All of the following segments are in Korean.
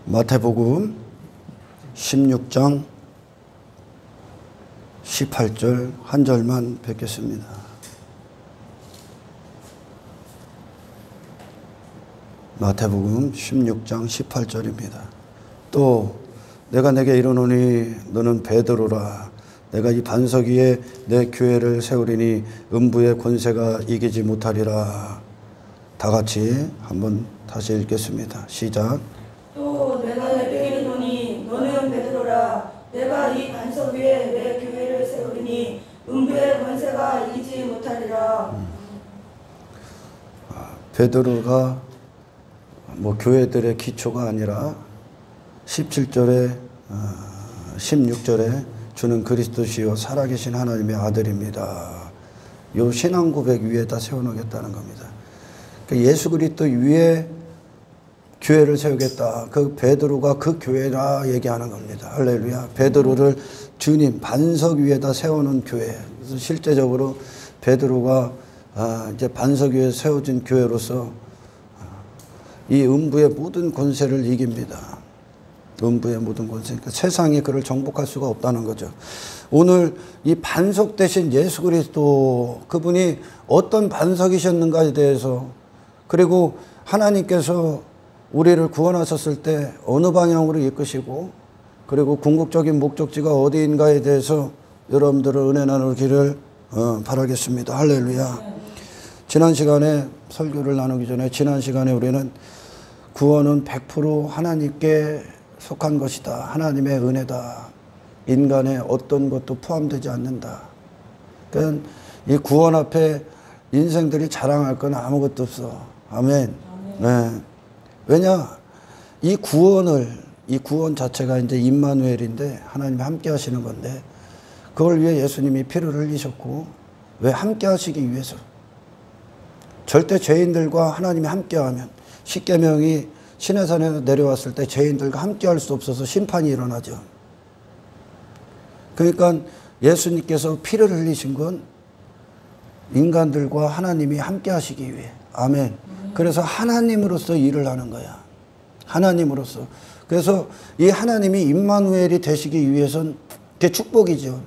마태복음 16장 18절 한 절만 뵙겠습니다. 마태복음 16장 18절입니다. 또 내가 내게 이르노니 너는 베드로라. 내가 이 반석 위에 내 교회를 세우리니 음부의 권세가 이기지 못하리라. 다 같이 한번 다시 읽겠습니다. 시작. 또 내가 내게 이르노니 너는 베드로라. 내가 이 반석 위에 내 교회를 세우리니 음부의 권세가 이기지 못하리라. 베드로가 교회들의 기초가 아니라 17절에 16절에 주는 그리스도시요 살아계신 하나님의 아들입니다. 요 신앙 고백 위에다 세워놓겠다는 겁니다. 예수 그리스도 위에 교회를 세우겠다. 그 베드로가 그 교회라 얘기하는 겁니다. 할렐루야. 베드로를 주님 반석 위에다 세우는 교회. 그래서 실제적으로 베드로가 이제 반석 위에 세워진 교회로서 이 음부의 모든 권세를 이깁니다. 음부의 모든 권세. 그러니까 세상이 그를 정복할 수가 없다는 거죠. 오늘 이 반석 대신 예수 그리스도 그분이 어떤 반석이셨는가에 대해서 그리고 하나님께서 우리를 구원하셨을 때 어느 방향으로 이끄시고 그리고 궁극적인 목적지가 어디인가에 대해서 여러분들을 은혜 나누기를 바라겠습니다. 할렐루야. 지난 시간에 설교를 나누기 전에 지난 시간에 우리는 구원은 100% 하나님께 속한 것이다. 하나님의 은혜다. 인간의 어떤 것도 포함되지 않는다. 그러니까 이 구원 앞에 인생들이 자랑할 건 아무것도 없어. 아멘. 네. 왜냐? 이 구원 자체가 이제 임마누엘인데 하나님이 함께 하시는 건데 그걸 위해 예수님이 피를 흘리셨고 왜 함께 하시기 위해서 절대 죄인들과 하나님이 함께 하면 십계명이 시내산에 내려왔을 때 죄인들과 함께 할 수 없어서 심판이 일어나죠. 그러니까 예수님께서 피를 흘리신 건 인간들과 하나님이 함께 하시기 위해. 아멘. 그래서 하나님으로서 일을 하는 거야. 하나님으로서. 그래서 이 하나님이 임마누엘이 되시기 위해서는 그게 축복이죠.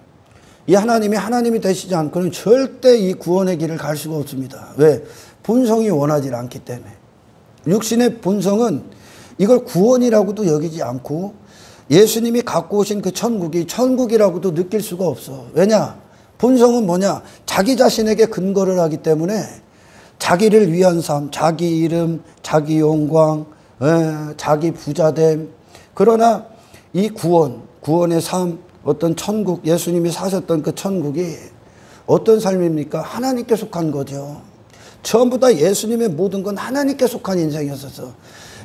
이 하나님이 하나님이 되시지 않고는 절대 이 구원의 길을 갈 수가 없습니다. 왜? 본성이 원하지 않기 때문에. 육신의 본성은 이걸 구원이라고도 여기지 않고 예수님이 갖고 오신 그 천국이 천국이라고도 느낄 수가 없어. 왜냐? 본성은 뭐냐? 자기 자신에게 근거를 하기 때문에 자기를 위한 삶, 자기 이름, 자기 영광, 자기 부자됨. 그러나 이 구원의 삶, 어떤 천국, 예수님이 사셨던 그 천국이 어떤 삶입니까? 하나님께 속한 거죠. 전부 다 예수님의 모든 건 하나님께 속한 인생이었어서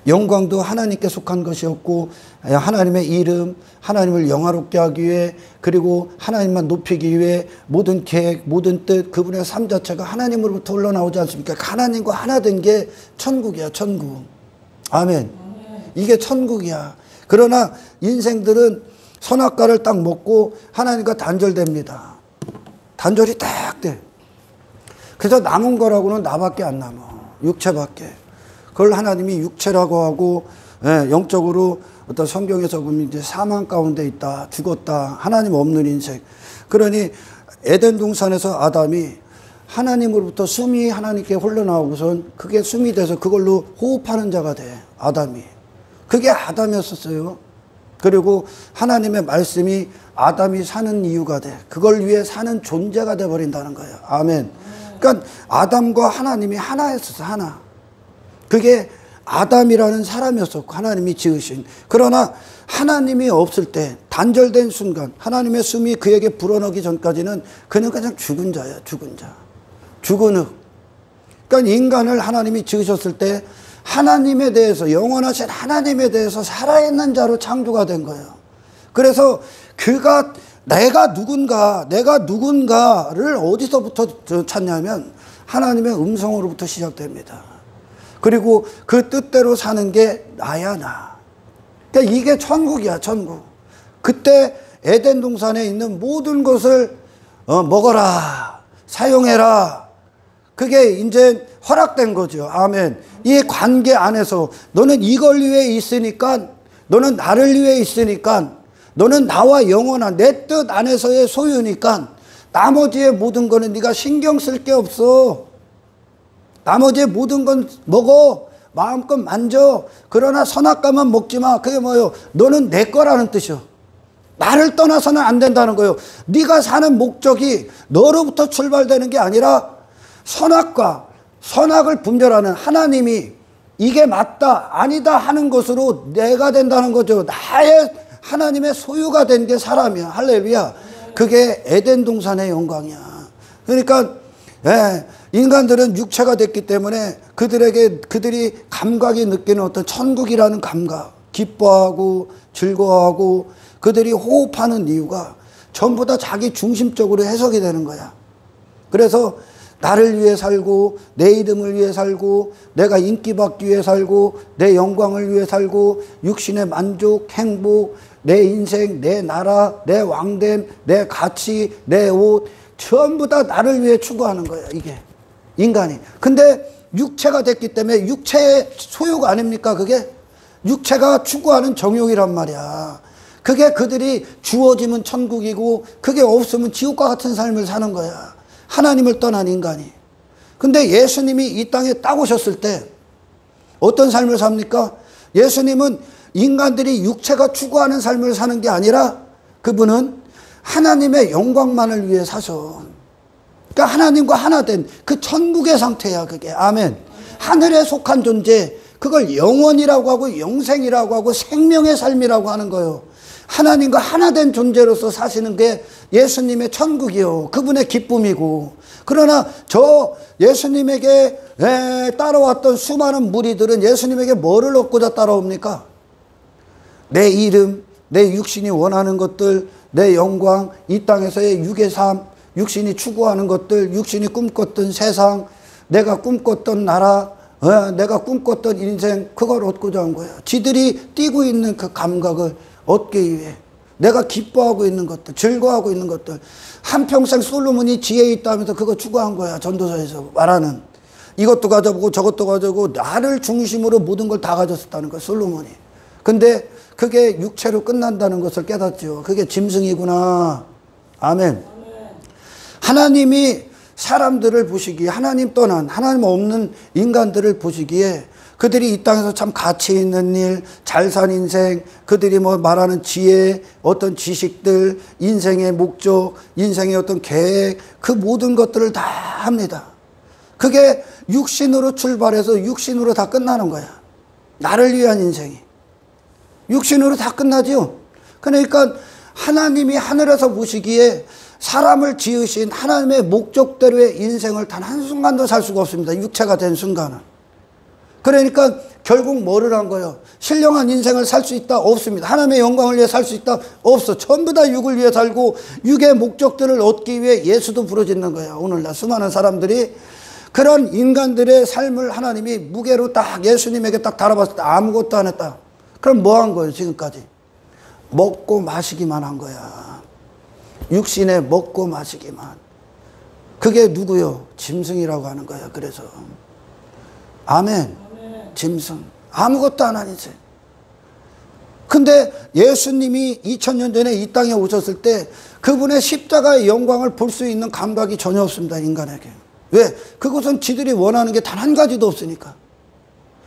영광도 하나님께 속한 것이었고 하나님의 이름, 하나님을 영화롭게 하기 위해 그리고 하나님만 높이기 위해 모든 계획, 모든 뜻, 그분의 삶 자체가 하나님으로부터 흘러나오지 않습니까? 하나님과 하나 된 게 천국이야, 천국. 아멘. 이게 천국이야. 그러나 인생들은 선악과를 딱 먹고 하나님과 단절됩니다. 단절이 딱 돼. 그래서 남은 거라고는 나밖에 안 남아. 육체밖에. 그걸 하나님이 육체라고 하고 영적으로 어떤 성경에서 보면 이제 사망 가운데 있다. 죽었다. 하나님 없는 인생. 그러니 에덴 동산에서 아담이 하나님으로부터 숨이 하나님께 흘러나오고선 그게 숨이 돼서 그걸로 호흡하는 자가 돼. 아담이. 그게 아담이었었어요. 그리고 하나님의 말씀이 아담이 사는 이유가 돼. 그걸 위해 사는 존재가 돼버린다는 거예요. 아멘. 그러니까 아담과 하나님이 하나였었어. 하나. 그게 아담이라는 사람이었었고 하나님이 지으신. 그러나 하나님이 없을 때 단절된 순간 하나님의 숨이 그에게 불어넣기 전까지는 그는 그냥 죽은 자야. 죽은 자. 죽은 흙. 그러니까 인간을 하나님이 지으셨을 때 하나님에 대해서 영원하신 하나님에 대해서 살아있는 자로 창조가 된 거예요. 그래서 그가 내가 누군가를 어디서부터 찾냐면 하나님의 음성으로부터 시작됩니다. 그리고 그 뜻대로 사는 게 나야 나. 그러니까 이게 천국이야, 천국. 그때 에덴 동산에 있는 모든 것을 먹어라, 사용해라. 그게 이제 허락된 거죠. 아멘. 이 관계 안에서 너는 이걸 위해 있으니까 너는 나를 위해 있으니까, 너는 나와 영원한 내 뜻 안에서의 소유니까 나머지의 모든 거는 네가 신경 쓸 게 없어. 나머지의 모든 건 먹어. 마음껏 만져. 그러나 선악과만 먹지 마. 그게 뭐예요? 너는 내 거라는 뜻이요. 나를 떠나서는 안 된다는 거예요. 네가 사는 목적이 너로부터 출발되는 게 아니라 선악과 선악을 분별하는 하나님이 이게 맞다 아니다 하는 것으로 내가 된다는 거죠. 나의 하나님의 소유가 된 게 사람이야. 할렐루야. 그게 에덴 동산의 영광이야. 그러니까 인간들은 육체가 됐기 때문에 그들이 감각이 느끼는 어떤 천국이라는 감각, 기뻐하고 즐거워하고 그들이 호흡하는 이유가 전부 다 자기 중심적으로 해석이 되는 거야. 그래서 나를 위해 살고 내 이름을 위해 살고 내가 인기받기 위해 살고 내 영광을 위해 살고 육신의 만족, 행복, 내 인생, 내 나라, 내 왕됨, 내 가치, 내 옷 전부 다 나를 위해 추구하는 거야. 이게 인간이. 근데 육체가 됐기 때문에 육체의 소유가 아닙니까? 그게 육체가 추구하는 정욕이란 말이야. 그게 그들이 주어지면 천국이고 그게 없으면 지옥과 같은 삶을 사는 거야. 하나님을 떠난 인간이. 근데 예수님이 이 땅에 딱 오셨을 때 어떤 삶을 삽니까? 예수님은 인간들이 육체가 추구하는 삶을 사는 게 아니라 그분은 하나님의 영광만을 위해 사셔. 그러니까 하나님과 하나 된 그 천국의 상태야 그게. 아멘. 하늘에 속한 존재, 그걸 영원이라고 하고 영생이라고 하고 생명의 삶이라고 하는 거예요. 하나님과 하나 된 존재로서 사시는 게 예수님의 천국이요. 그분의 기쁨이고. 그러나 저 예수님에게 따라왔던 수많은 무리들은 예수님에게 뭐를 얻고자 따라옵니까? 내 이름, 내 육신이 원하는 것들, 내 영광, 이 땅에서의 육의 삶, 육신이 추구하는 것들, 육신이 꿈꿨던 세상, 내가 꿈꿨던 나라, 내가 꿈꿨던 인생, 그걸 얻고자 한 거야. 지들이 띄고 있는 그 감각을 얻기 위해 내가 기뻐하고 있는 것들, 즐거워하고 있는 것들, 한평생 솔로몬이 지혜 있다면서 그거 추구한 거야. 전도서에서 말하는 이것도 가져보고 저것도 가져보고 나를 중심으로 모든 걸 다 가졌었다는 거야 솔로몬이. 근데 그게 육체로 끝난다는 것을 깨닫죠. 그게 짐승이구나. 아멘. 하나님이 사람들을 보시기에, 하나님 떠난, 하나님 없는 인간들을 보시기에 그들이 이 땅에서 참 가치 있는 일, 잘 산 인생, 그들이 뭐 말하는 지혜, 어떤 지식들, 인생의 목적, 인생의 어떤 계획, 그 모든 것들을 다 합니다. 그게 육신으로 출발해서 육신으로 다 끝나는 거야. 나를 위한 인생이. 육신으로 다 끝나죠. 그러니까 하나님이 하늘에서 보시기에 사람을 지으신 하나님의 목적대로의 인생을 단 한순간도 살 수가 없습니다. 육체가 된 순간은. 그러니까 결국 뭐를 한 거예요? 신령한 인생을 살 수 있다? 없습니다. 하나님의 영광을 위해 살 수 있다? 없어. 전부 다 육을 위해 살고 육의 목적들을 얻기 위해 예수도 부르짖는 거예요. 오늘날 수많은 사람들이 그런 인간들의 삶을 하나님이 무게로 딱 예수님에게 딱 달아봤을 때 아무것도 안 했다. 그럼 뭐 한 거예요 지금까지? 먹고 마시기만 한 거야. 육신에 먹고 마시기만. 그게 누구요? 짐승이라고 하는 거야. 그래서 아멘. 짐승. 아무것도 안 한 인생. 근데 예수님이 2000년 전에 이 땅에 오셨을 때 그분의 십자가의 영광을 볼 수 있는 감각이 전혀 없습니다. 인간에게. 왜? 그것은 지들이 원하는 게 단 한 가지도 없으니까.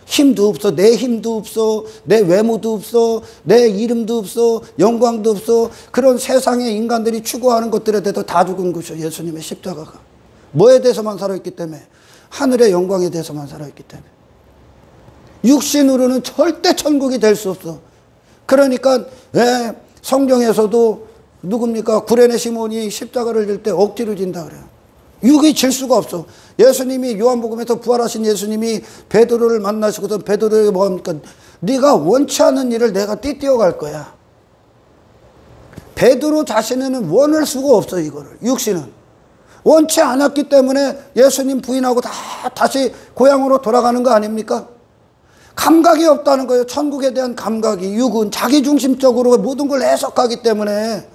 힘도 없어. 내 힘도 없어. 내 외모도 없어. 내 이름도 없어. 영광도 없어. 그런 세상의 인간들이 추구하는 것들에 대해서 다 죽은 것이요. 예수님의 십자가가. 뭐에 대해서만 살아있기 때문에? 하늘의 영광에 대해서만 살아있기 때문에. 육신으로는 절대 천국이 될 수 없어. 그러니까 성경에서도 누굽니까? 구레네 시몬이 십자가를 질 때 억지로 진다 그래요. 육이 질 수가 없어. 예수님이 요한복음에서 부활하신 예수님이 베드로를 만나시거든. 베드로에게 뭐합니까? 네가 원치 않는 일을 내가 띠띠어갈 거야. 베드로 자신에는 원할 수가 없어. 이거를 육신은 원치 않았기 때문에 예수님 부인하고 다시 고향으로 돌아가는 거 아닙니까? 감각이 없다는 거예요. 천국에 대한 감각이. 육은 자기중심적으로 모든 걸 해석하기 때문에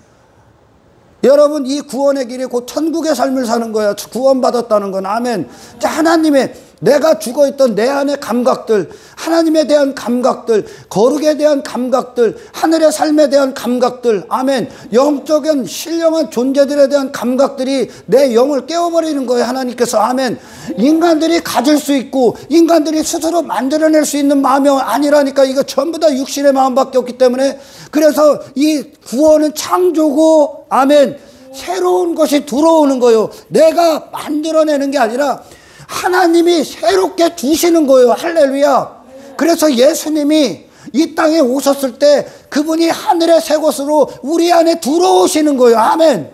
여러분 이 구원의 길이 곧 천국의 삶을 사는 거야. 구원받았다는 건. 아멘. 자, 하나님의 내가 죽어있던 내 안의 감각들, 하나님에 대한 감각들, 거룩에 대한 감각들, 하늘의 삶에 대한 감각들, 아멘. 영적인 신령한 존재들에 대한 감각들이 내 영을 깨워버리는 거예요, 하나님께서. 아멘. 인간들이 가질 수 있고 인간들이 스스로 만들어낼 수 있는 마음이 아니라니까. 이거 전부 다 육신의 마음밖에 없기 때문에. 그래서 이 구원은 창조고, 아멘, 새로운 것이 들어오는 거예요. 내가 만들어내는 게 아니라 하나님이 새롭게 주시는 거예요. 할렐루야. 그래서 예수님이 이 땅에 오셨을 때 그분이 하늘의 새 것으로 우리 안에 들어오시는 거예요. 아멘.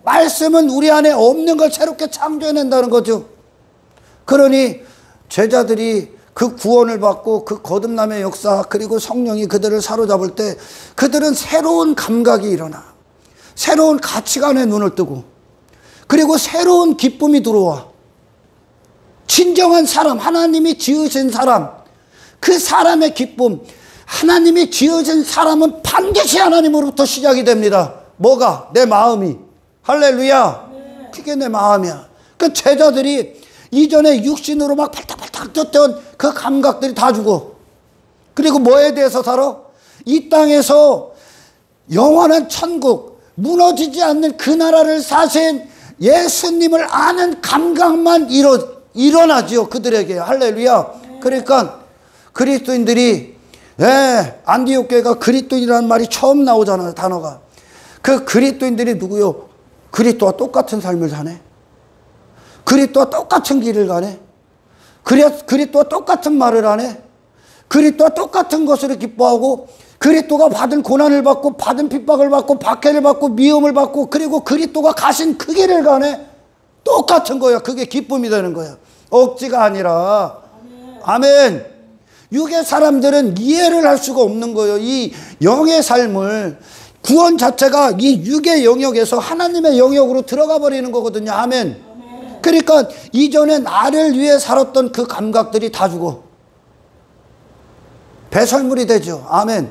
말씀은 우리 안에 없는 걸 새롭게 창조해낸다는 거죠. 그러니 제자들이 그 구원을 받고 그 거듭남의 역사, 그리고 성령이 그들을 사로잡을 때 그들은 새로운 감각이 일어나, 새로운 가치관에 눈을 뜨고, 그리고 새로운 기쁨이 들어와. 진정한 사람, 하나님이 지으신 사람, 그 사람의 기쁨, 하나님이 지으신 사람은 반드시 하나님으로부터 시작이 됩니다. 뭐가? 내 마음이. 할렐루야. 그게 내 마음이야. 그 제자들이 이전에 육신으로 막 발탁발탁 떴던 그 감각들이 다 죽어. 그리고 뭐에 대해서 살아? 이 땅에서 영원한 천국, 무너지지 않는 그 나라를 사신 예수님을 아는 감각만 일어나지요, 그들에게. 할렐루야. 그러니까 그리스도인들이, 안디옥 교회가 그리스도인이라는 말이 처음 나오잖아요, 단어가. 그 그리스도인들이 누구요? 그리스도와 똑같은 삶을 사네. 그리스도와 똑같은 길을 가네. 그리스도와 똑같은 말을 하네. 그리스도와 똑같은 것을 기뻐하고, 그리스도가 받은 고난을 받고, 받은 핍박을 받고, 박해를 받고, 미움을 받고, 그리고 그리스도가 가신 그 길을 가네. 똑같은 거야. 그게 기쁨이 되는 거야. 억지가 아니라. 아멘. 육의 사람들은 이해를 할 수가 없는 거예요. 이 영의 삶을, 구원 자체가 이 육의 영역에서 하나님의 영역으로 들어가 버리는 거거든요. 아멘. 그러니까 이전에 나를 위해 살았던 그 감각들이 다 죽어. 배설물이 되죠. 아멘.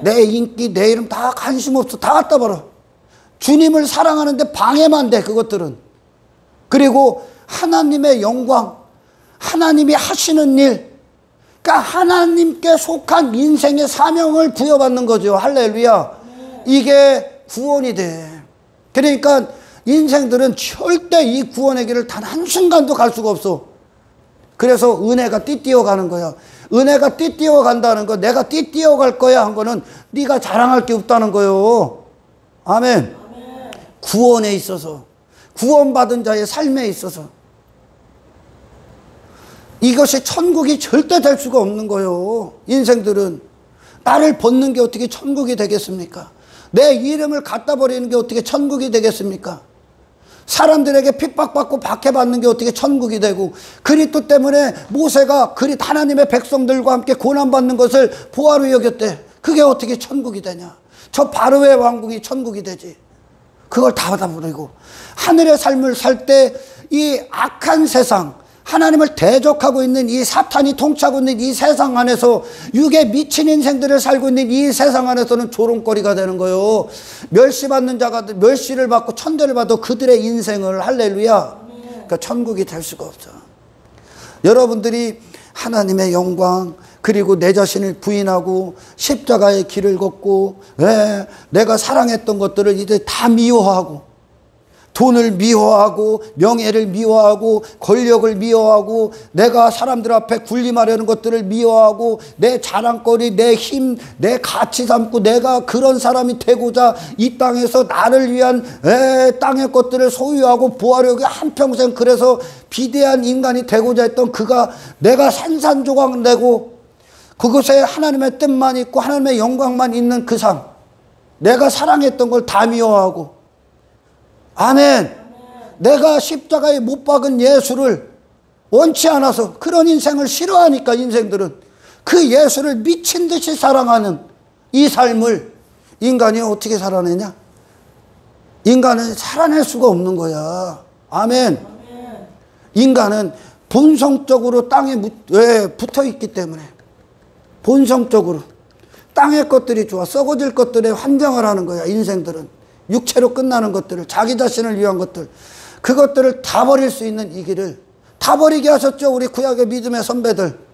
내 인기, 내 이름 다 관심 없어. 다 갖다 버려. 주님을 사랑하는데 방해만 돼, 그것들은. 그리고 하나님의 영광, 하나님이 하시는 일, 그러니까 하나님께 속한 인생의 사명을 부여받는 거죠. 할렐루야. 이게 구원이 돼. 그러니까 인생들은 절대 이 구원의 길을 단 한순간도 갈 수가 없어. 그래서 은혜가 띠띠어 가는 거야. 은혜가 띠띠어 간다는 거, 내가 띠띠어 갈 거야 한 거는 네가 자랑할 게 없다는 거요. 아멘. 구원에 있어서, 구원받은 자의 삶에 있어서 이것이 천국이 절대 될 수가 없는 거요. 인생들은 나를 벗는 게 어떻게 천국이 되겠습니까? 내 이름을 갖다 버리는 게 어떻게 천국이 되겠습니까? 사람들에게 핍박받고 박해받는 게 어떻게 천국이 되고, 그리스도 때문에 모세가 하나님의 백성들과 함께 고난받는 것을 보화로 여겼대. 그게 어떻게 천국이 되냐? 저 바로의 왕국이 천국이 되지. 그걸 다 받아버리고 하늘의 삶을 살 때 이 악한 세상, 하나님을 대적하고 있는 이 사탄이 통치하고 있는 이 세상 안에서, 육에 미친 인생들을 살고 있는 이 세상 안에서는 조롱거리가 되는 거예요. 멸시받는 자가 멸시를 받고 천대를 받아 그들의 인생을, 할렐루야. 그러니까 천국이 될 수가 없어. 여러분들이 하나님의 영광, 그리고 내 자신을 부인하고 십자가의 길을 걷고, 내가 사랑했던 것들을 이제 다 미워하고, 돈을 미워하고, 명예를 미워하고, 권력을 미워하고, 내가 사람들 앞에 군림하려는 것들을 미워하고, 내 자랑거리, 내 힘, 내 가치 삼고, 내가 그런 사람이 되고자 이 땅에서 나를 위한 땅의 것들을 소유하고 보하려고 한평생, 그래서 비대한 인간이 되고자 했던 그가, 내가 산산조각 내고 그곳에 하나님의 뜻만 있고 하나님의 영광만 있는 그 삶, 내가 사랑했던 걸 다 미워하고, 아멘. 내가 십자가에 못 박은 예수를 원치 않아서, 그런 인생을 싫어하니까 인생들은 그 예수를 미친 듯이 사랑하는 이 삶을 인간이 어떻게 살아내냐? 인간은 살아낼 수가 없는 거야. 아멘. 인간은 본성적으로 땅에 붙어 있기 때문에, 본성적으로 땅의 것들이 좋아, 썩어질 것들에 환장을 하는 거야. 인생들은 육체로 끝나는 것들을, 자기 자신을 위한 것들, 그것들을 다 버릴 수 있는 이 길을 다 버리게 하셨죠. 우리 구약의 믿음의 선배들.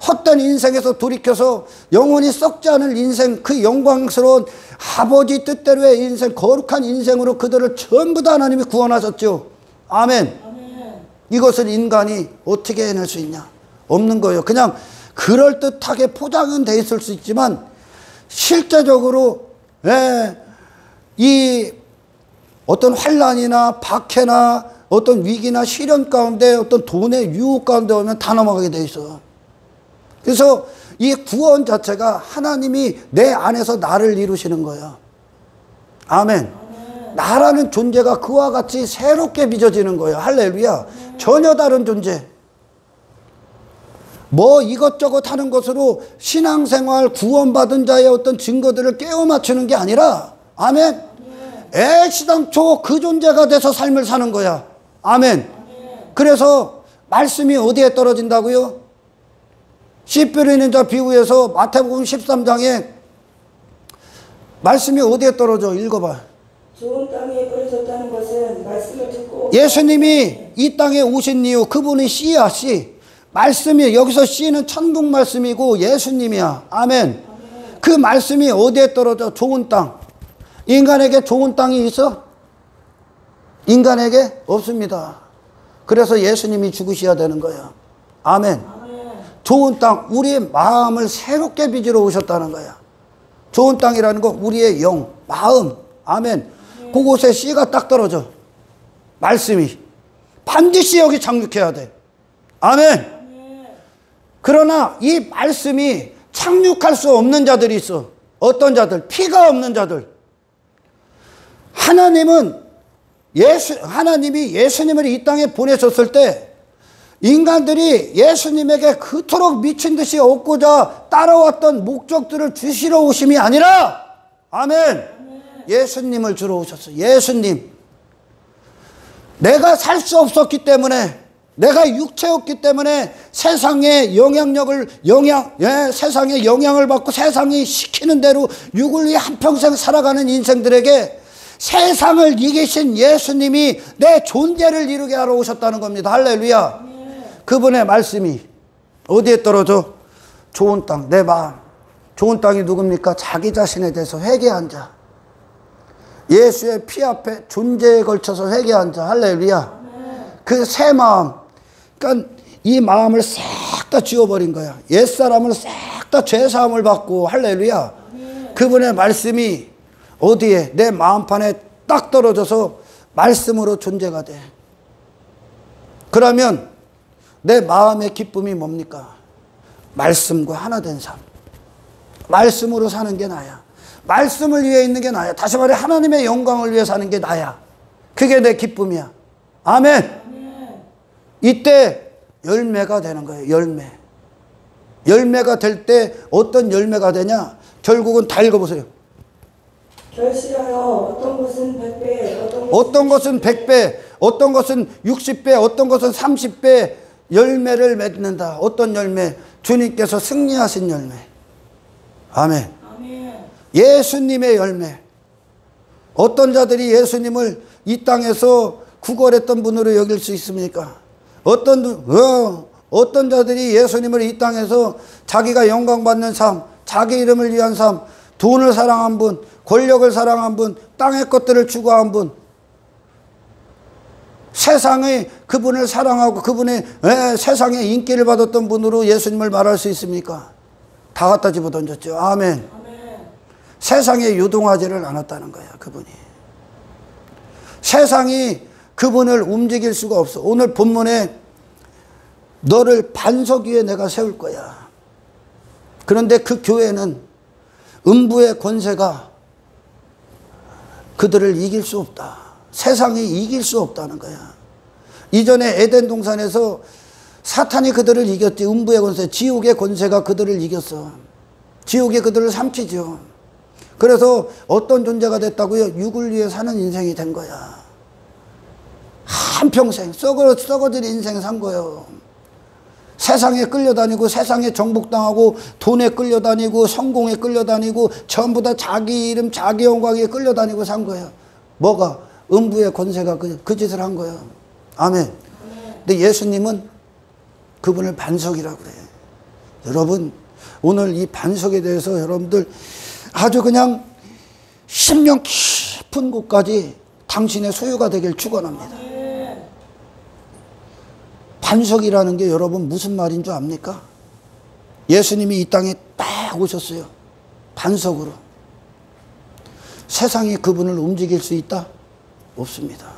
헛된 인생에서 돌이켜서 영원히 썩지 않을 인생, 그 영광스러운 아버지 뜻대로의 인생, 거룩한 인생으로 그들을 전부 다 하나님이 구원하셨죠. 아멘. 아멘. 이것을 인간이 어떻게 해낼 수 있냐? 없는 거예요. 그냥 그럴듯하게 포장은 돼 있을 수 있지만 실제적으로 이 어떤 환난이나 박해나 어떤 위기나 시련 가운데 어떤 돈의 유혹 가운데 오면 다 넘어가게 돼 있어. 그래서 이 구원 자체가 하나님이 내 안에서 나를 이루시는 거야. 아멘. 나라는 존재가 그와 같이 새롭게 빚어지는 거예요. 할렐루야. 전혀 다른 존재. 뭐 이것저것 하는 것으로 신앙생활 구원받은 자의 어떤 증거들을 깨워 맞추는 게 아니라, 아멘. 애시당초 그 존재가 돼서 삶을 사는 거야. 아멘. 그래서 말씀이 어디에 떨어진다고요? 씨 뿌리는 자 비유에서 마태복음 13장에 말씀이 어디에 떨어져? 읽어봐. 좋은 땅에 떨어졌다는 것은 말씀을 듣고 예수님이 이 땅에 오신 이유, 그분이 씨야, 씨. 말씀이, 여기서 씨는 천국 말씀이고 예수님이야. 아멘. 그 말씀이 어디에 떨어져? 좋은 땅. 인간에게 좋은 땅이 있어? 인간에게 없습니다. 그래서 예수님이 죽으셔야 되는 거야. 아멘. 좋은 땅, 우리의 마음을 새롭게 빚으러 오셨다는 거야. 좋은 땅이라는 거 우리의 영, 마음. 아멘. 그곳에 씨가 딱 떨어져. 말씀이. 반드시 여기 착륙해야 돼. 아멘. 그러나 이 말씀이 착륙할 수 없는 자들이 있어. 어떤 자들? 피가 없는 자들. 하나님이 예수님을 이 땅에 보내셨을 때 인간들이 예수님에게 그토록 미친 듯이 얻고자 따라왔던 목적들을 주시러 오심이 아니라, 아멘. 예수님을 주러 오셨어. 예수님. 내가 살 수 없었기 때문에, 내가 육체였기 때문에 세상의 세상의 영향을 받고 세상이 시키는 대로 육을 위해 한평생 살아가는 인생들에게 세상을 이기신 예수님이 내 존재를 이루게 하러 오셨다는 겁니다. 할렐루야. 그분의 말씀이 어디에 떨어져? 좋은 땅, 내 마음. 좋은 땅이 누굽니까? 자기 자신에 대해서 회개한 자. 예수의 피 앞에 존재에 걸쳐서 회개한 자. 할렐루야. 그 새 마음. 그러니까 이 마음을 싹 다 지워버린 거야. 옛사람을 싹 다 죄사함을 받고. 할렐루야. 그분의 말씀이 어디에? 내 마음판에 딱 떨어져서 말씀으로 존재가 돼. 그러면 내 마음의 기쁨이 뭡니까? 말씀과 하나 된 삶. 말씀으로 사는 게 나야. 말씀을 위해 있는 게 나야. 다시 말해 하나님의 영광을 위해 사는 게 나야. 그게 내 기쁨이야. 아멘. 이때 열매가 되는 거예요. 열매. 열매가 될 때 어떤 열매가 되냐? 결국은 다 읽어보세요. 결실하여 어떤 것은 100배, 어떤 것은 100배, 어떤 것은 60배, 어떤 것은 30배 열매를 맺는다. 어떤 열매? 주님께서 승리하신 열매. 아멘. 예수님의 열매. 어떤 자들이 예수님을 이 땅에서 구걸했던 분으로 여길 수 있습니까? 어떤 자들이 예수님을 이 땅에서 자기가 영광받는 삶, 자기 이름을 위한 삶, 돈을 사랑한 분, 권력을 사랑한 분, 땅의 것들을 추구한 분, 세상의 그분을 사랑하고 그분의 세상에 인기를 받았던 분으로 예수님을 말할 수 있습니까? 다 갖다 집어던졌죠. 아멘. 세상에 유동하지를 않았다는 거야. 그분이. 세상이 그분을 움직일 수가 없어. 오늘 본문에 너를 반석 위에 내가 세울 거야. 그런데 그 교회는 음부의 권세가 그들을 이길 수 없다. 세상이 이길 수 없다는 거야. 이전에 에덴 동산에서 사탄이 그들을 이겼지. 음부의 권세, 지옥의 권세가 그들을 이겼어. 지옥이 그들을 삼키죠. 그래서 어떤 존재가 됐다고요? 육을 위해 사는 인생이 된 거야. 한평생 썩어질 인생 산 거예요. 세상에 끌려다니고 세상에 정복당하고 돈에 끌려다니고 성공에 끌려다니고 전부 다 자기 이름 자기 영광에 끌려다니고 산 거예요. 뭐가? 음부의 권세가 그 짓을 한 거예요. 아멘. 근데 예수님은 그분을 반석이라고 그래요. 여러분, 오늘 이 반석에 대해서 여러분들 아주 그냥 심령 깊은 곳까지 당신의 소유가 되길 축원합니다. 반석이라는 게 여러분 무슨 말인 줄 압니까? 예수님이 이 땅에 딱 오셨어요. 반석으로. 세상이 그분을 움직일 수 있다? 없습니다.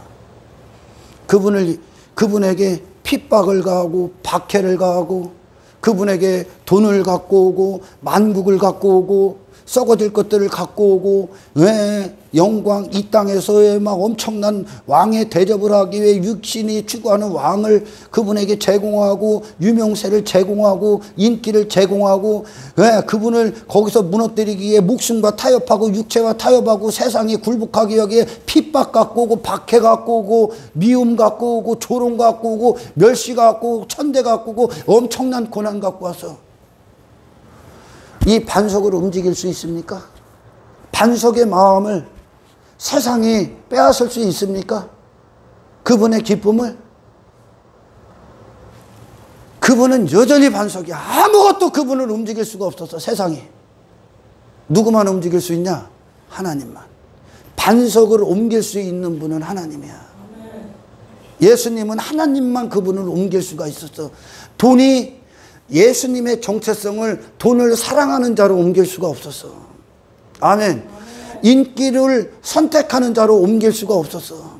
그분에게 핍박을 가하고 박해를 가하고 그분에게 돈을 갖고 오고 만국을 갖고 오고 썩어질 것들을 갖고 오고 왜 영광 이 땅에서의 막 엄청난 왕의 대접을 하기 위해 육신이 추구하는 왕을 그분에게 제공하고 유명세를 제공하고 인기를 제공하고 왜 그분을 거기서 무너뜨리기 위해 목숨과 타협하고 육체와 타협하고 세상이 굴복하기 위해 핍박 갖고 오고 박해 갖고 오고 미움 갖고 오고 조롱 갖고 오고 멸시 갖고 오고 천대 갖고 오고 엄청난 고난 갖고 와서 이 반석을 움직일 수 있습니까? 반석의 마음을 세상이 빼앗을 수 있습니까? 그분의 기쁨을? 그분은 여전히 반석이야. 아무것도 그분을 움직일 수가 없었어, 세상이. 누구만 움직일 수 있냐? 하나님만. 반석을 옮길 수 있는 분은 하나님이야. 예수님은 하나님만 그분을 옮길 수가 있었어. 돈이 예수님의 정체성을 돈을 사랑하는 자로 옮길 수가 없었어. 아멘. 인기를 선택하는 자로 옮길 수가 없었어.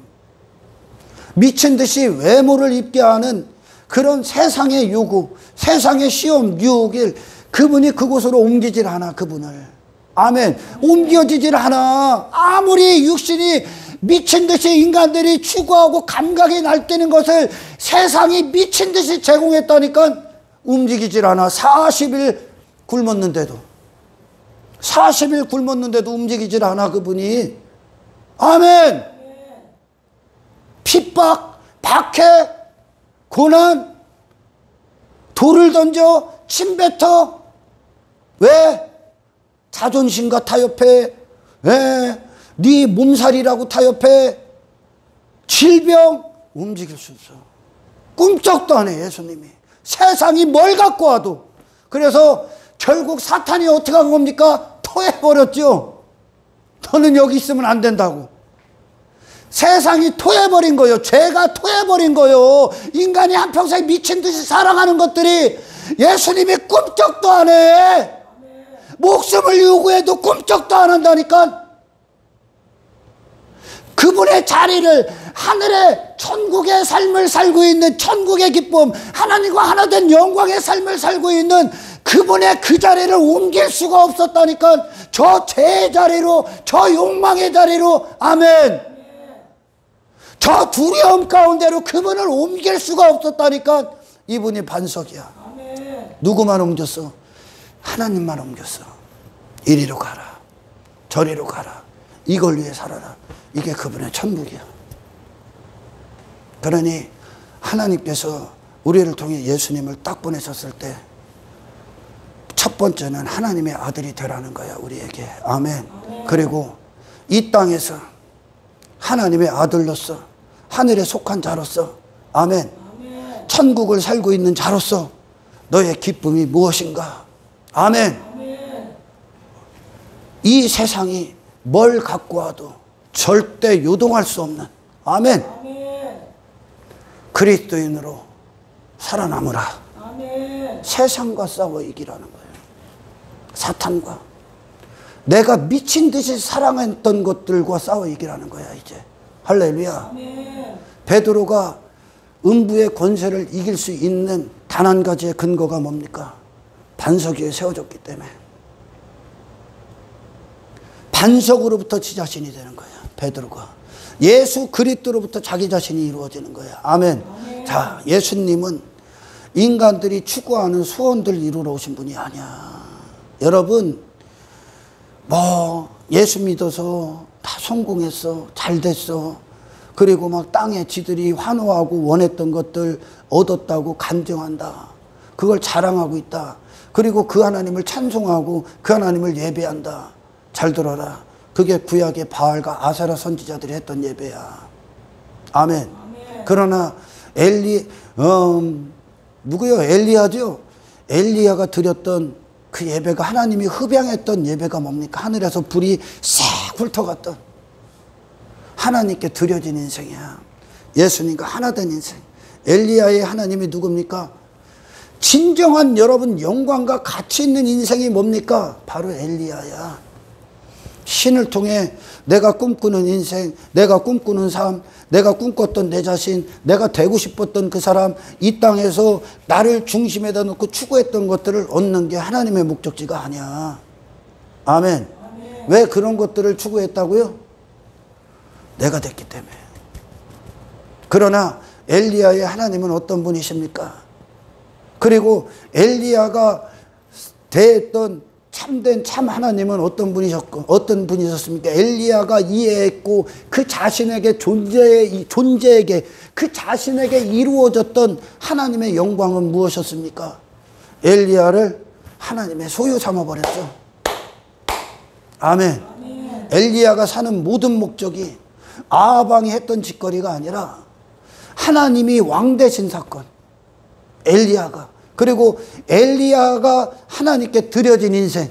미친 듯이 외모를 입게 하는 그런 세상의 요구, 세상의 시험, 유혹을 그분이 그곳으로 옮기질 않아, 그분을. 아멘. 옮겨지질 않아. 아무리 육신이 미친 듯이 인간들이 추구하고 감각이 날뛰는 것을 세상이 미친 듯이 제공했다니까 움직이질 않아. 40일 굶었는데도 40일 굶었는데도 움직이질 않아, 그분이. 아멘. 핍박, 박해, 고난, 돌을 던져, 침뱉어. 왜? 자존심과 타협해. 왜? 네 몸살이라고 타협해. 질병, 움직일 수 없어. 꿈쩍도 안 해, 예수님이. 세상이 뭘 갖고 와도. 그래서 결국 사탄이 어떻게 한 겁니까? 토해버렸죠. 너는 여기 있으면 안 된다고. 세상이 토해버린 거예요. 죄가 토해버린 거예요. 인간이 한평생 미친 듯이 사랑하는 것들이 예수님이 꿈쩍도 안 해. 목숨을 요구해도 꿈쩍도 안 한다니까. 그분의 자리를, 하늘의 천국의 삶을 살고 있는, 천국의 기쁨, 하나님과 하나 된 영광의 삶을 살고 있는 그분의 그 자리를 옮길 수가 없었다니까. 저 죄의 자리로, 저 욕망의 자리로. 아멘. 저 두려움 가운데로 그분을 옮길 수가 없었다니까. 이분이 반석이야. 누구만 옮겼어? 하나님만 옮겼어. 이리로 가라, 저리로 가라, 이걸 위해 살아라. 이게 그분의 천국이야. 그러니 하나님께서 우리를 통해 예수님을 딱 보내셨을 때 첫 번째는 하나님의 아들이 되라는 거야, 우리에게. 아멘. 그리고 이 땅에서 하나님의 아들로서, 하늘에 속한 자로서, 아멘, 천국을 살고 있는 자로서 너의 기쁨이 무엇인가? 아멘. 이 세상이 뭘 갖고 와도 절대 요동할 수 없는, 아멘, 그리스도인으로 살아남으라. 세상과 싸워 이기라는 거예요. 사탄과. 내가 미친 듯이 사랑했던 것들과 싸워 이기라는 거야, 이제. 할렐루야. 베드로가 음부의 권세를 이길 수 있는 단 한 가지의 근거가 뭡니까? 반석 위에 세워졌기 때문에. 반석으로부터 지 자신이 되는 거야, 베드로가. 예수 그리스도로부터 자기 자신이 이루어지는 거야. 아멘. 자, 예수님은 인간들이 추구하는 소원들 이루러 오신 분이 아니야. 여러분, 뭐 예수 믿어서 다 성공했어, 잘 됐어, 그리고 막 땅에 지들이 환호하고 원했던 것들 얻었다고 간증한다. 그걸 자랑하고 있다. 그리고 그 하나님을 찬송하고 그 하나님을 예배한다. 잘 들어라. 그게 구약의 바알과 아세라 선지자들이 했던 예배야. 아멘. 그러나 누구요? 엘리야죠. 엘리야가 드렸던 그 예배가, 하나님이 흡양했던 예배가 뭡니까? 하늘에서 불이 싹 훑어갔던 하나님께 드려진 인생이야. 예수님과 하나 된 인생. 엘리야의 하나님이 누굽니까? 진정한 여러분 영광과 가치 있는 인생이 뭡니까? 바로 엘리야야. 신을 통해 내가 꿈꾸는 인생, 내가 꿈꾸는 삶, 내가 꿈꿨던 내 자신, 내가 되고 싶었던 그 사람, 이 땅에서 나를 중심에다 놓고 추구했던 것들을 얻는 게 하나님의 목적지가 아니야. 아멘. 아멘. 왜 그런 것들을 추구했다고요? 내가 됐기 때문에. 그러나 엘리야의 하나님은 어떤 분이십니까? 그리고 엘리야가 대했던 참된 참 하나님은 어떤 분이셨습니까? 엘리야가 이해했고 그 자신에게 존재에게 그 자신에게 이루어졌던 하나님의 영광은 무엇이었습니까? 엘리야를 하나님의 소유 삼아버렸죠. 아멘. 아멘. 엘리야가 사는 모든 목적이 아하방이 했던 짓거리가 아니라 하나님이 왕 되신 사건, 엘리야가, 그리고 엘리야가 하나님께 드려진 인생,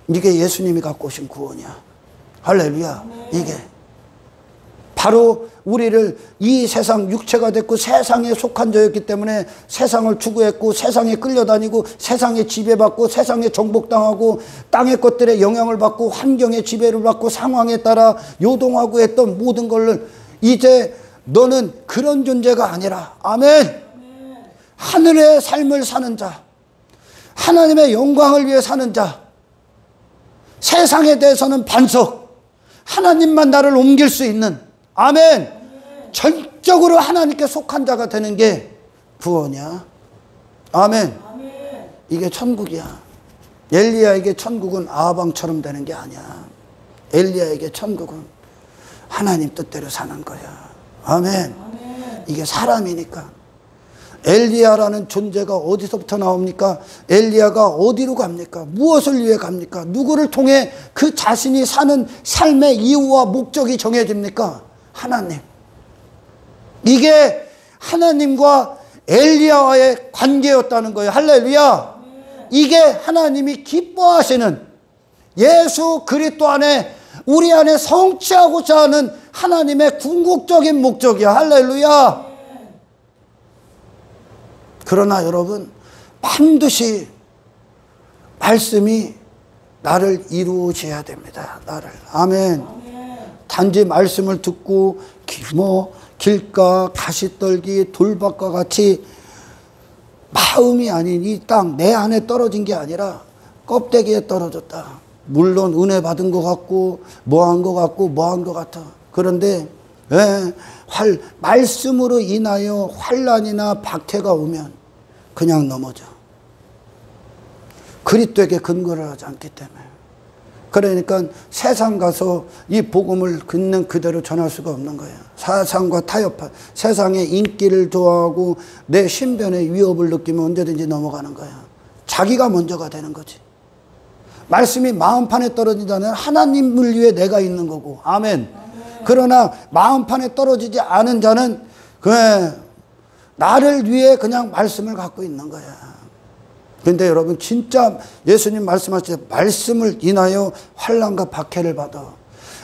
이게 예수님이 갖고 오신 구원이야. 할렐루야. 이게 바로 우리를 이 세상 육체가 됐고 세상에 속한 자였기 때문에 세상을 추구했고 세상에 끌려다니고 세상에 지배받고 세상에 정복당하고 땅의 것들에 영향을 받고 환경의 지배를 받고 상황에 따라 요동하고 했던 모든 것을 이제 너는 그런 존재가 아니라, 아멘. 하늘의 삶을 사는 자, 하나님의 영광을 위해 사는 자, 세상에 대해서는 반석, 하나님만 나를 옮길 수 있는, 아멘. 절적으로 하나님께 속한 자가 되는 게 구원이야. 아멘. 이게 천국이야. 엘리야에게 천국은 아하방처럼 되는 게 아니야. 엘리야에게 천국은 하나님 뜻대로 사는 거야. 아멘. 이게 사람이니까. 엘리야라는 존재가 어디서부터 나옵니까? 엘리야가 어디로 갑니까? 무엇을 위해 갑니까? 누구를 통해 그 자신이 사는 삶의 이유와 목적이 정해집니까? 하나님. 이게 하나님과 엘리야와의 관계였다는 거예요. 할렐루야. 이게 하나님이 기뻐하시는 예수 그리스도 안에 우리 안에 성취하고자 하는 하나님의 궁극적인 목적이야. 할렐루야. 그러나 여러분, 반드시 말씀이 나를 이루어져야 됩니다. 나를. 아멘. 단지 말씀을 듣고 길가 가시떨기 돌밭과 같이 마음이 아닌 이 땅 내 안에 떨어진 게 아니라 껍데기에 떨어졌다. 물론 은혜 받은 것 같고 뭐한 것 같고 뭐한 것 같아. 그런데 말씀으로 인하여 환난이나 박해가 오면 그냥 넘어져. 그리스도에게 근거를 하지 않기 때문에. 그러니까 세상 가서 이 복음을 있는 그대로 전할 수가 없는 거예요. 세상과 타협한, 세상의 인기를 좋아하고 내 신변의 위협을 느끼면 언제든지 넘어가는 거야. 자기가 먼저가 되는 거지. 말씀이 마음판에 떨어진 자는 하나님을 위해 내가 있는 거고. 아멘. 그러나 마음판에 떨어지지 않은 자는 나를 위해 그냥 말씀을 갖고 있는 거야. 근데 여러분, 진짜 예수님 말씀하실 때 말씀을 인하여 환난과 박해를 받아.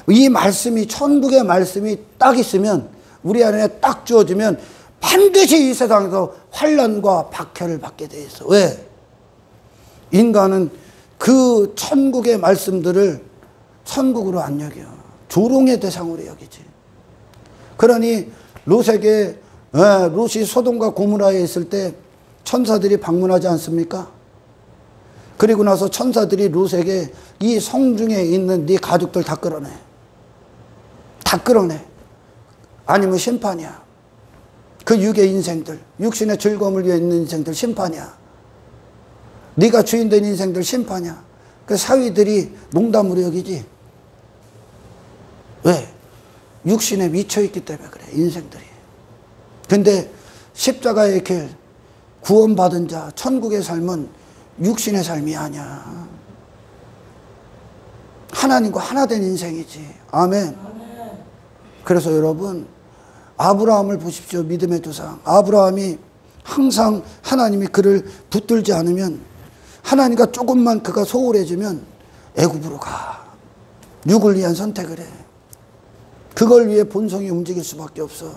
이 말씀이, 천국의 말씀이 딱 있으면, 우리 안에 딱 주어지면 반드시 이 세상에서 환난과 박해를 받게 돼 있어. 왜? 인간은 그 천국의 말씀들을 천국으로 안 여겨. 조롱의 대상으로 여기지. 그러니 롯이 소돔과 고모라에 있을 때 천사들이 방문하지 않습니까? 그리고 나서 천사들이 롯에게 이 성중에 있는 네 가족들 다 끌어내. 다 끌어내. 아니면 심판이야. 그 육의 인생들, 육신의 즐거움을 위해 있는 인생들 심판이야. 네가 주인된 인생들 심판이야. 그 사위들이 농담으로 여기지. 왜? 육신에 미쳐있기 때문에 그래, 인생들이. 근데 십자가의 길, 구원받은 자, 천국의 삶은 육신의 삶이 아니야. 하나님과 하나 된 인생이지. 아멘. 그래서 여러분, 아브라함을 보십시오. 믿음의 조상. 아브라함이 항상 하나님이 그를 붙들지 않으면, 하나님과 조금만 그가 소홀해지면 애굽으로 가. 육을 위한 선택을 해. 그걸 위해 본성이 움직일 수밖에 없어.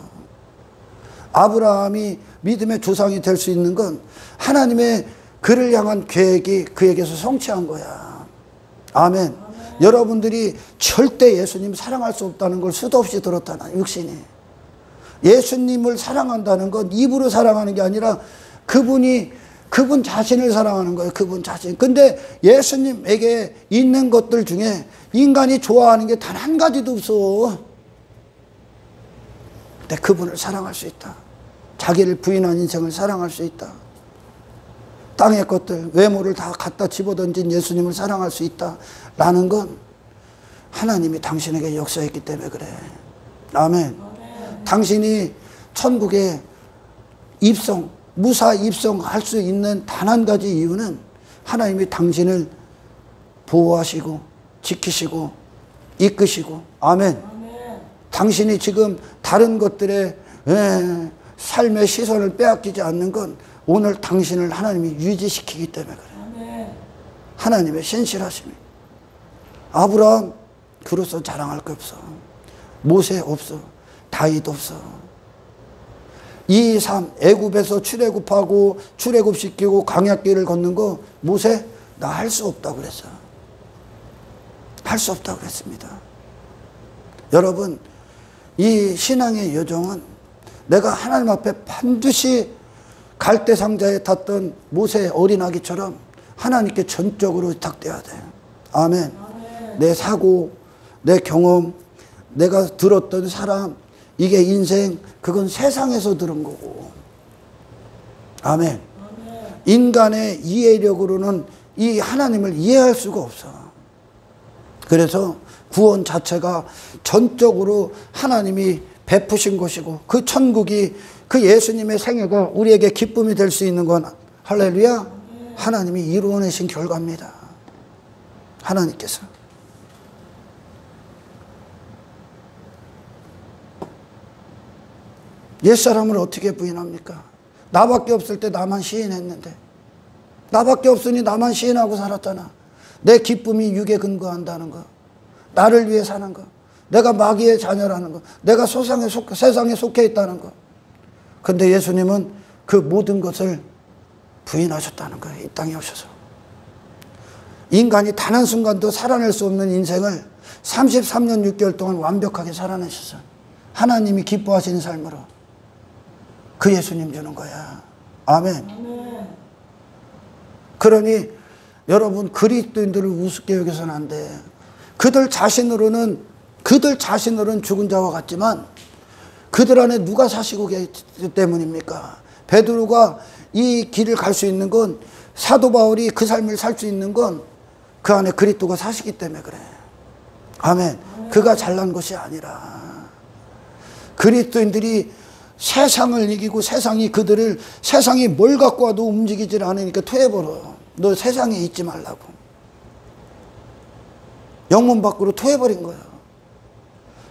아브라함이 믿음의 조상이 될 수 있는 건 하나님의 그를 향한 계획이 그에게서 성취한 거야. 아멘. 여러분들이 절대 예수님 사랑할 수 없다는 걸 수도 없이 들었다나, 육신이. 예수님을 사랑한다는 건 입으로 사랑하는 게 아니라 그분 자신을 사랑하는 거예요. 그분 자신. 근데 예수님에게 있는 것들 중에 인간이 좋아하는 게 단 한 가지도 없어. 근데 그분을 사랑할 수 있다. 자기를 부인한 인생을 사랑할 수 있다. 땅의 것들, 외모를 다 갖다 집어던진 예수님을 사랑할 수 있다. 라는 건 하나님이 당신에게 역사했기 때문에 그래. 아멘. 당신이 천국에 입성, 무사 입성할 수 있는 단 한 가지 이유는 하나님이 당신을 보호하시고 지키시고 이끄시고. 아멘. 당신이 지금 다른 것들에 삶의 시선을 빼앗기지 않는 건 오늘 당신을 하나님이 유지시키기 때문에 그래. 하나님의 신실하심이. 아브라함 그로서 자랑할 거 없어. 모세 없어. 다윗 없어. 이 삶, 애굽에서 출애굽하고 출애굽시키고 광야길을 걷는 거 모세 나 할 수 없다고 그랬어. 할 수 없다고 그랬습니다. 여러분, 이 신앙의 여정은 내가 하나님 앞에 반드시 갈대 상자에 탔던 모세 어린아기처럼 하나님께 전적으로 의탁돼야 돼. 아멘. 내 사고, 내 경험, 내가 들었던 사람, 이게 인생, 그건 세상에서 들은 거고. 아멘. 인간의 이해력으로는 이 하나님을 이해할 수가 없어. 그래서 구원 자체가 전적으로 하나님이 베푸신 것이고, 그 천국이, 그 예수님의 생애가 우리에게 기쁨이 될 수 있는 건 할렐루야, 하나님이 이루어내신 결과입니다. 하나님께서. 옛사람을 어떻게 부인합니까? 나밖에 없을 때 나만 시인했는데, 나밖에 없으니 나만 시인하고 살았잖아. 내 기쁨이 육에 근거한다는 거, 나를 위해 사는 거, 내가 마귀의 자녀라는 거, 내가 세상에 속해 있다는 거. 근데 예수님은 그 모든 것을 부인하셨다는 거예요. 이 땅에 오셔서. 인간이 단 한순간도 살아낼 수 없는 인생을 33년 6개월 동안 완벽하게 살아내셨어요. 하나님이 기뻐하시는 삶으로. 그 예수님 주는 거야. 아멘. 그러니 여러분, 그리스도인들을 우습게 여겨서는 안 돼. 그들 자신으로는 죽은 자와 같지만 그들 안에 누가 사시고 계시기 때문입니까? 베드로가 이 길을 갈 수 있는 건, 사도 바울이 그 삶을 살 수 있는 건 그 안에 그리스도가 사시기 때문에 그래. 아멘. 그가 잘난 것이 아니라 그리스도인들이 세상을 이기고 세상이 그들을, 세상이 뭘 갖고 와도 움직이질 않으니까 토해버려. 너 세상에 있지 말라고. 영문 밖으로 토해버린 거야.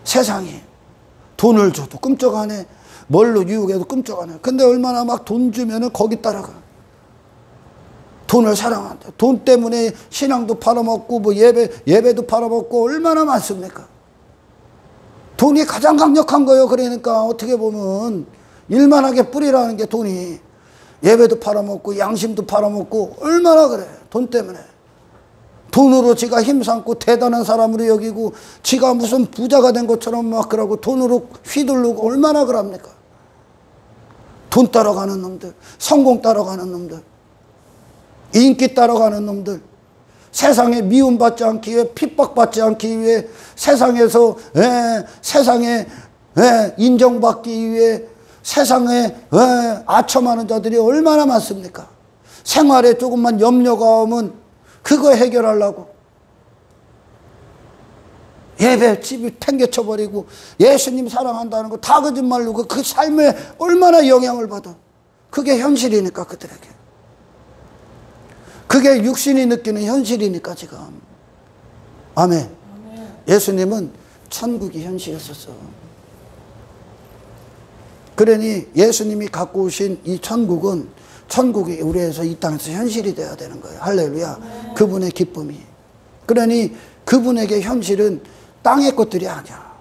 세상이 돈을 줘도 끔찍 안 해. 뭘로 유혹해도 끔찍 안 해. 근데 얼마나 막 돈 주면은 거기 따라가. 돈을 사랑한다. 돈 때문에 신앙도 팔아먹고 뭐 예배도 팔아먹고 얼마나 많습니까? 돈이 가장 강력한 거예요. 그러니까 어떻게 보면 일만하게 뿌리라는 게 돈이. 예배도 팔아먹고 양심도 팔아먹고 얼마나 그래. 돈 때문에. 돈으로 지가 힘삼고 대단한 사람으로 여기고 지가 무슨 부자가 된 것처럼 막 그러고 돈으로 휘두르고 얼마나 그럽니까? 돈 따라가는 놈들, 성공 따라가는 놈들, 인기 따라가는 놈들, 세상에 미움받지 않기 위해, 핍박받지 않기 위해, 세상에서 세상에 인정받기 위해 세상에 아첨하는 자들이 얼마나 많습니까? 생활에 조금만 염려가 오면 그거 해결하려고 예배 집이 탱겨쳐버리고 예수님 사랑한다는 거 다 거짓말로 그 삶에 얼마나 영향을 받아. 그게 현실이니까 그들에게. 그게 육신이 느끼는 현실이니까 지금. 아멘. 예수님은 천국이 현실이었어. 그러니 예수님이 갖고 오신 이 천국은 천국이 우리에서 이 땅에서 현실이 되어야 되는 거예요. 할렐루야. 그분의 기쁨이. 그러니 그분에게 현실은 땅의 것들이 아니야.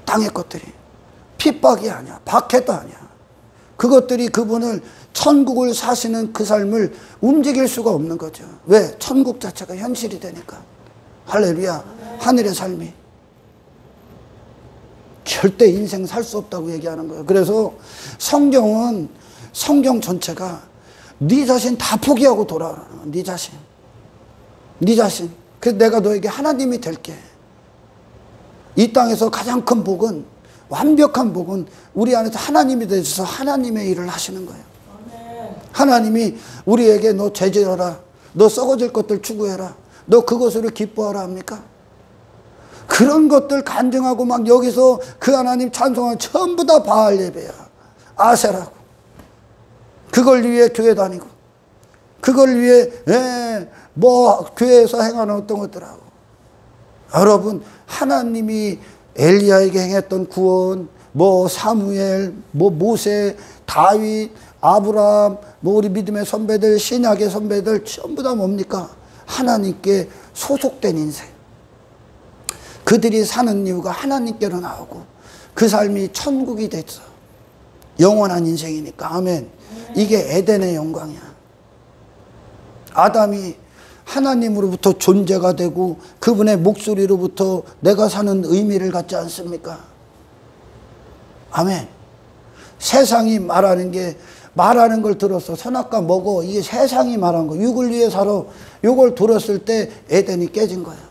땅의 것들이. 핍박이 아니야. 박해도 아니야. 그것들이 그분을 천국을 사시는 그 삶을 움직일 수가 없는 거죠. 왜? 천국 자체가 현실이 되니까. 할렐루야. 하늘의 삶이. 절대 인생 살 수 없다고 얘기하는 거예요. 그래서 성경은 성경 전체가 네 자신 다 포기하고 돌아오라는 거야. 네 자신. 네 자신. 그래서 내가 너에게 하나님이 될게. 이 땅에서 가장 큰 복은, 완벽한 복은 우리 안에서 하나님이 되셔서 하나님의 일을 하시는 거예요. 하나님이 우리에게 너 죄지어라, 너 썩어질 것들 추구해라, 너 그것으로 기뻐하라 합니까? 그런 것들 간증하고 막 여기서 그 하나님 찬송하는 전부 다 바알 예배야. 아세라고. 그걸 위해 교회 다니고, 그걸 위해 교회에서 행하는 어떤 것들하고. 여러분, 하나님이 엘리야에게 행했던 구원, 사무엘, 모세, 다윗, 아브라함, 우리 믿음의 선배들, 신약의 선배들 전부 다 뭡니까? 하나님께 소속된 인생. 그들이 사는 이유가 하나님께로 나오고 그 삶이 천국이 됐어. 영원한 인생이니까. 아멘. 이게 에덴의 영광이야. 아담이 하나님으로부터 존재가 되고 그분의 목소리로부터 내가 사는 의미를 갖지 않습니까? 아멘. 세상이 말하는 걸 들었어. 선악과 먹어. 이게 세상이 말한 거. 육을 위해 살아. 이걸 들었을 때 에덴이 깨진 거야.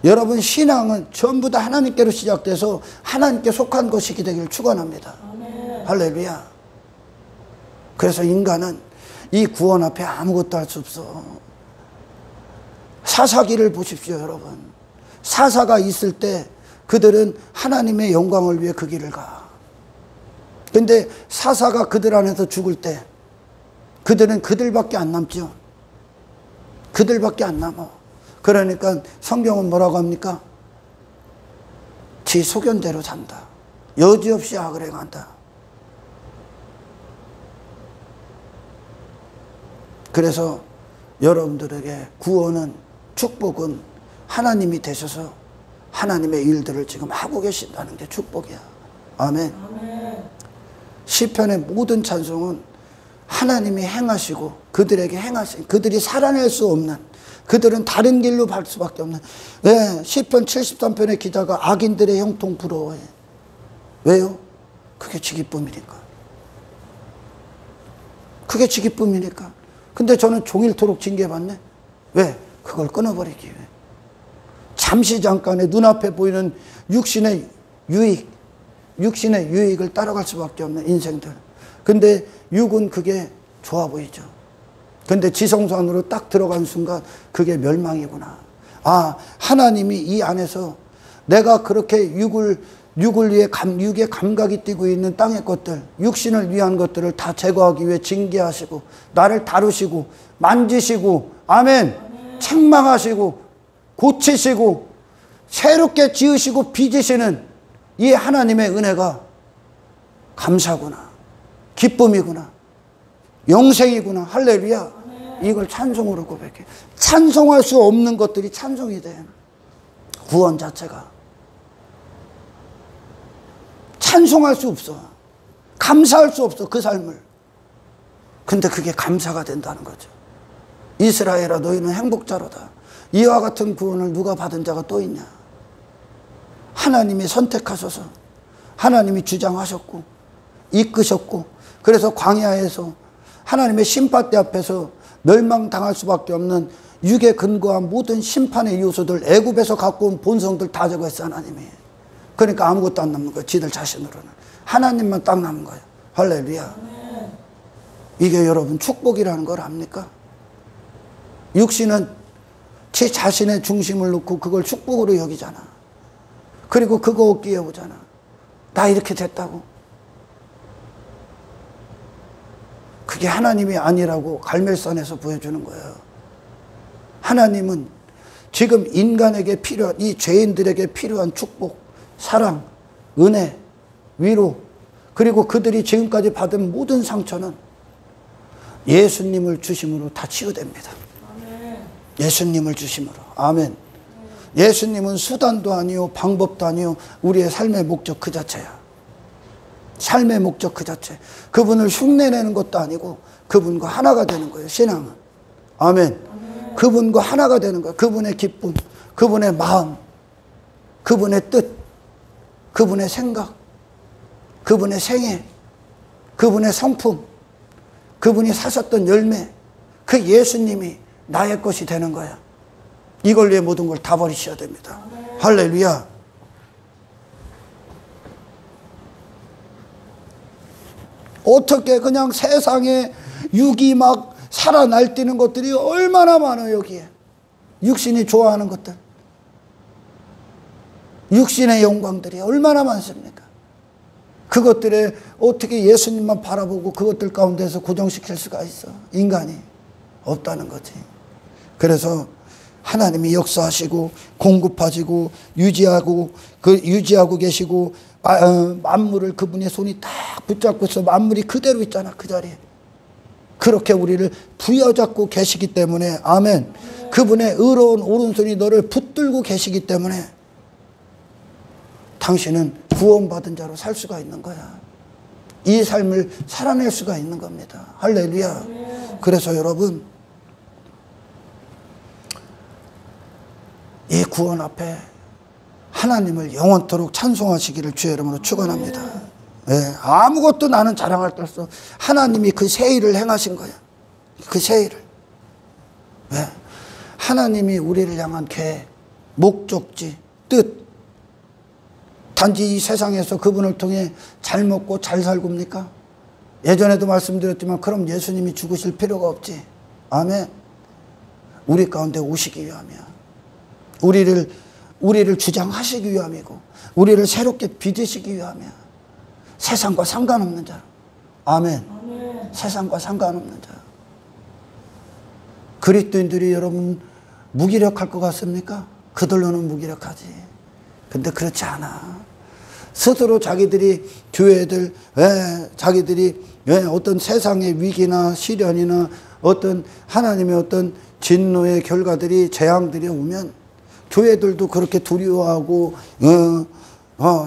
여러분, 신앙은 전부 다 하나님께로 시작돼서 하나님께 속한 것이기 되기를 축원합니다. 아멘. 할렐루야. 그래서 인간은 이 구원 앞에 아무것도 할 수 없어. 사사기를 보십시오, 여러분. 사사가 있을 때 그들은 하나님의 영광을 위해 그 길을 가. 근데 사사가 그들 안에서 죽을 때 그들은 그들밖에 안 남죠. 그들밖에 안 남아. 그러니까 성경은 뭐라고 합니까? 지 소견대로 산다. 여지없이 악을 행한다. 그래서 여러분들에게 구원은, 축복은 하나님이 되셔서 하나님의 일들을 지금 하고 계신다는 게 축복이야. 아멘. 아멘. 시편의 모든 찬송은 하나님이 행하시고 그들에게 행하신, 그들이 살아낼 수 없는, 그들은 다른 길로 갈 수밖에 없는. 왜? 시편 73편의 기자가 악인들의 형통 부러워해. 왜요? 그게 지 기쁨이니까. 그게 지 기쁨이니까. 근데 저는 종일토록 징계받네. 왜? 그걸 끊어버리기 위해. 잠시 잠깐의 눈앞에 보이는 육신의 유익을 따라갈 수밖에 없는 인생들. 근데 육은 그게 좋아 보이죠. 근데 지성소 안으로 딱 들어간 순간 그게 멸망이구나. 아, 하나님이 이 안에서 내가 그렇게 육을 위해 육의 감각이 띄고 있는 땅의 것들, 육신을 위한 것들을 다 제거하기 위해 징계하시고 나를 다루시고 만지시고, 아멘, 책망하시고 고치시고 새롭게 지으시고 빚으시는 이 하나님의 은혜가 감사구나, 기쁨이구나, 영생이구나. 할렐루야. 이걸 찬송으로 고백해. 찬송할 수 없는 것들이 찬송이 돼. 구원 자체가 찬송할 수 없어. 감사할 수 없어, 그 삶을. 근데 그게 감사가 된다는 거죠. 이스라엘아, 너희는 행복자로다. 이와 같은 구원을 누가 받은 자가 또 있냐. 하나님이 선택하셔서 하나님이 주장하셨고 이끄셨고, 그래서 광야에서 하나님의 심판대 앞에서 멸망당할 수밖에 없는 육에 근거한 모든 심판의 요소들, 애굽에서 갖고 온 본성들 다 제거했어, 하나님이. 그러니까 아무것도 안 남는 거예요, 지들 자신으로는. 하나님만 딱 남은 거예요. 할렐루야. 이게 여러분 축복이라는 걸 압니까? 육신은 제 자신의 중심을 놓고 그걸 축복으로 여기잖아. 그리고 그거 얻기에 오잖아. 나 이렇게 됐다고. 그게 하나님이 아니라고 갈멜산에서 보여주는 거예요. 하나님은 지금 인간에게 필요한, 이 죄인들에게 필요한 축복, 사랑, 은혜, 위로, 그리고 그들이 지금까지 받은 모든 상처는 예수님을 주심으로 다 치유됩니다. 예수님을 주심으로. 아멘. 예수님은 수단도 아니요 방법도 아니요 우리의 삶의 목적 그 자체야. 삶의 목적 그 자체. 그분을 흉내내는 것도 아니고 그분과 하나가 되는 거예요. 신앙은. 아멘. 그분과 하나가 되는 거예요. 그분의 기쁨, 그분의 마음, 그분의 뜻, 그분의 생각, 그분의 생애, 그분의 성품, 그분이 사셨던 열매, 그 예수님이 나의 것이 되는 거야. 이걸 위해 모든 걸 다 버리셔야 됩니다. 할렐루야. 어떻게 그냥 세상에 육이 막 살아 날뛰는 것들이 얼마나 많아요. 여기에 육신이 좋아하는 것들, 육신의 영광들이 얼마나 많습니까? 그것들에 어떻게 예수님만 바라보고 그것들 가운데서 고정시킬 수가 있어? 인간이 없다는 거지. 그래서 하나님이 역사하시고 공급하시고 유지하고 계시고 만물을 그분의 손이 딱 붙잡고서 만물이 그대로 있잖아. 그 자리에 그렇게 우리를 부여잡고 계시기 때문에 아멘. 그분의 의로운 오른손이 너를 붙들고 계시기 때문에 당신은 구원받은 자로 살 수가 있는 거야. 이 삶을 살아낼 수가 있는 겁니다. 할렐루야. 그래서 여러분 이 구원 앞에 하나님을 영원토록 찬송하시기를 주의 이름으로 축원합니다. 네, 아무것도 나는 자랑할 데 없어. 하나님이 그 새 일을 행하신 거야. 그 새 일을. 네, 하나님이 우리를 향한 계획, 목적지, 뜻. 단지 이 세상에서 그분을 통해 잘 먹고 잘 살고입니까? 예전에도 말씀드렸지만 그럼 예수님이 죽으실 필요가 없지. 아멘. 우리 가운데 오시기 위함이야. 우리를 주장하시기 위함이고 우리를 새롭게 빚으시기 위함이야. 세상과 상관없는 자. 아멘. 아멘. 세상과 상관없는 자. 그리스도인들이 여러분 무기력할 것 같습니까? 그들로는 무기력하지. 근데 그렇지 않아. 스스로 자기들이 교회들 자기들이 어떤 세상의 위기나 시련이나 어떤 하나님의 어떤 진노의 결과들이 재앙들이 오면 교회들도 그렇게 두려워하고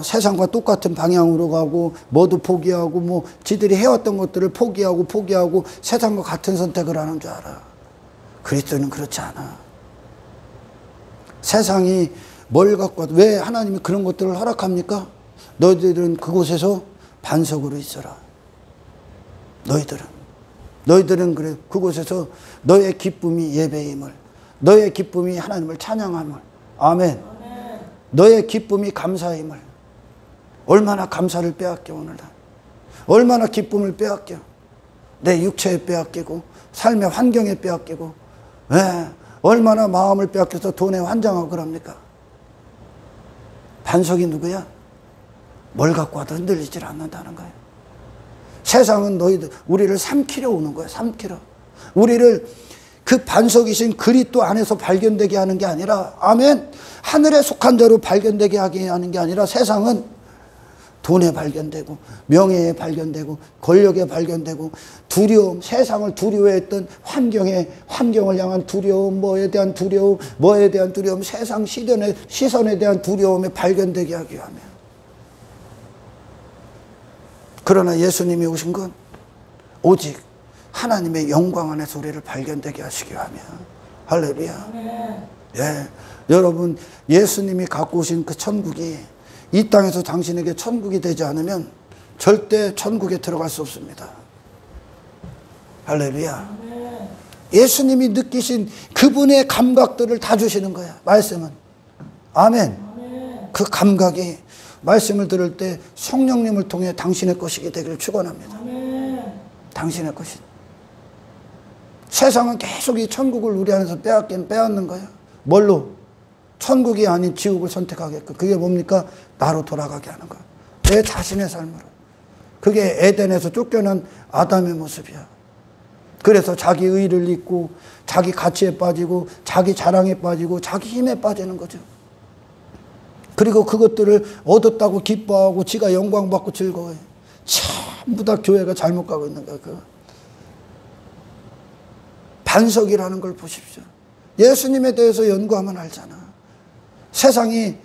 세상과 똑같은 방향으로 가고 뭐도 포기하고 뭐 지들이 해왔던 것들을 포기하고 세상과 같은 선택을 하는 줄 알아. 그리스도는 그렇지 않아. 세상이 뭘 갖고 와도 왜 하나님이 그런 것들을 허락합니까? 너희들은 그곳에서 반석으로 있어라. 너희들은 그래 그곳에서 너의 기쁨이 예배임을, 너의 기쁨이 하나님을 찬양함을. 아멘. 너의 기쁨이 감사임을. 얼마나 감사를 빼앗겨 오늘날. 얼마나 기쁨을 빼앗겨. 내 육체에 빼앗기고 삶의 환경에 빼앗기고 얼마나 마음을 빼앗겨서 돈에 환장하고 그럽니까? 반석이 누구야? 뭘 갖고 와도 흔들리질 않는다는 거예요. 세상은 우리를 삼키려 오는 거예요. 삼키려. 우리를 그 반석이신 그리스도 안에서 발견되게 하는 게 아니라 아멘. 하늘에 속한 자로 발견되게 하게 하는 게 아니라 세상은 돈에 발견되고 명예에 발견되고 권력에 발견되고 두려움, 세상을 두려워했던 환경을 향한 두려움, 뭐에 대한 두려움, 세상 시선에 대한 두려움에 발견되게 하기 위하며. 그러나 예수님이 오신 건 오직 하나님의 영광 안에서 우리를 발견되게 하시기 위하며. 할렐루야. 예, 여러분 예수님이 갖고 오신 그 천국이 이 땅에서 당신에게 천국이 되지 않으면 절대 천국에 들어갈 수 없습니다. 할렐루야. 예수님이 느끼신 그분의 감각들을 다 주시는 거야. 말씀은. 아멘. 그 감각이 말씀을 들을 때 성령님을 통해 당신의 것이게 되기를 축원합니다. 당신의 것이. 세상은 계속 이 천국을 우리 안에서 빼앗는 거야. 뭘로? 천국이 아닌 지옥을 선택하게끔. 그게 뭡니까? 나로 돌아가게 하는 거야. 내 자신의 삶으로. 그게 에덴에서 쫓겨난 아담의 모습이야. 그래서 자기 의를 잊고 자기 가치에 빠지고 자기 자랑에 빠지고 자기 힘에 빠지는 거죠. 그리고 그것들을 얻었다고 기뻐하고 지가 영광받고 즐거워해. 전부 다 교회가 잘못 가고 있는 거야. 그 반석이라는 걸 보십시오. 예수님에 대해서 연구하면 알잖아. 세상이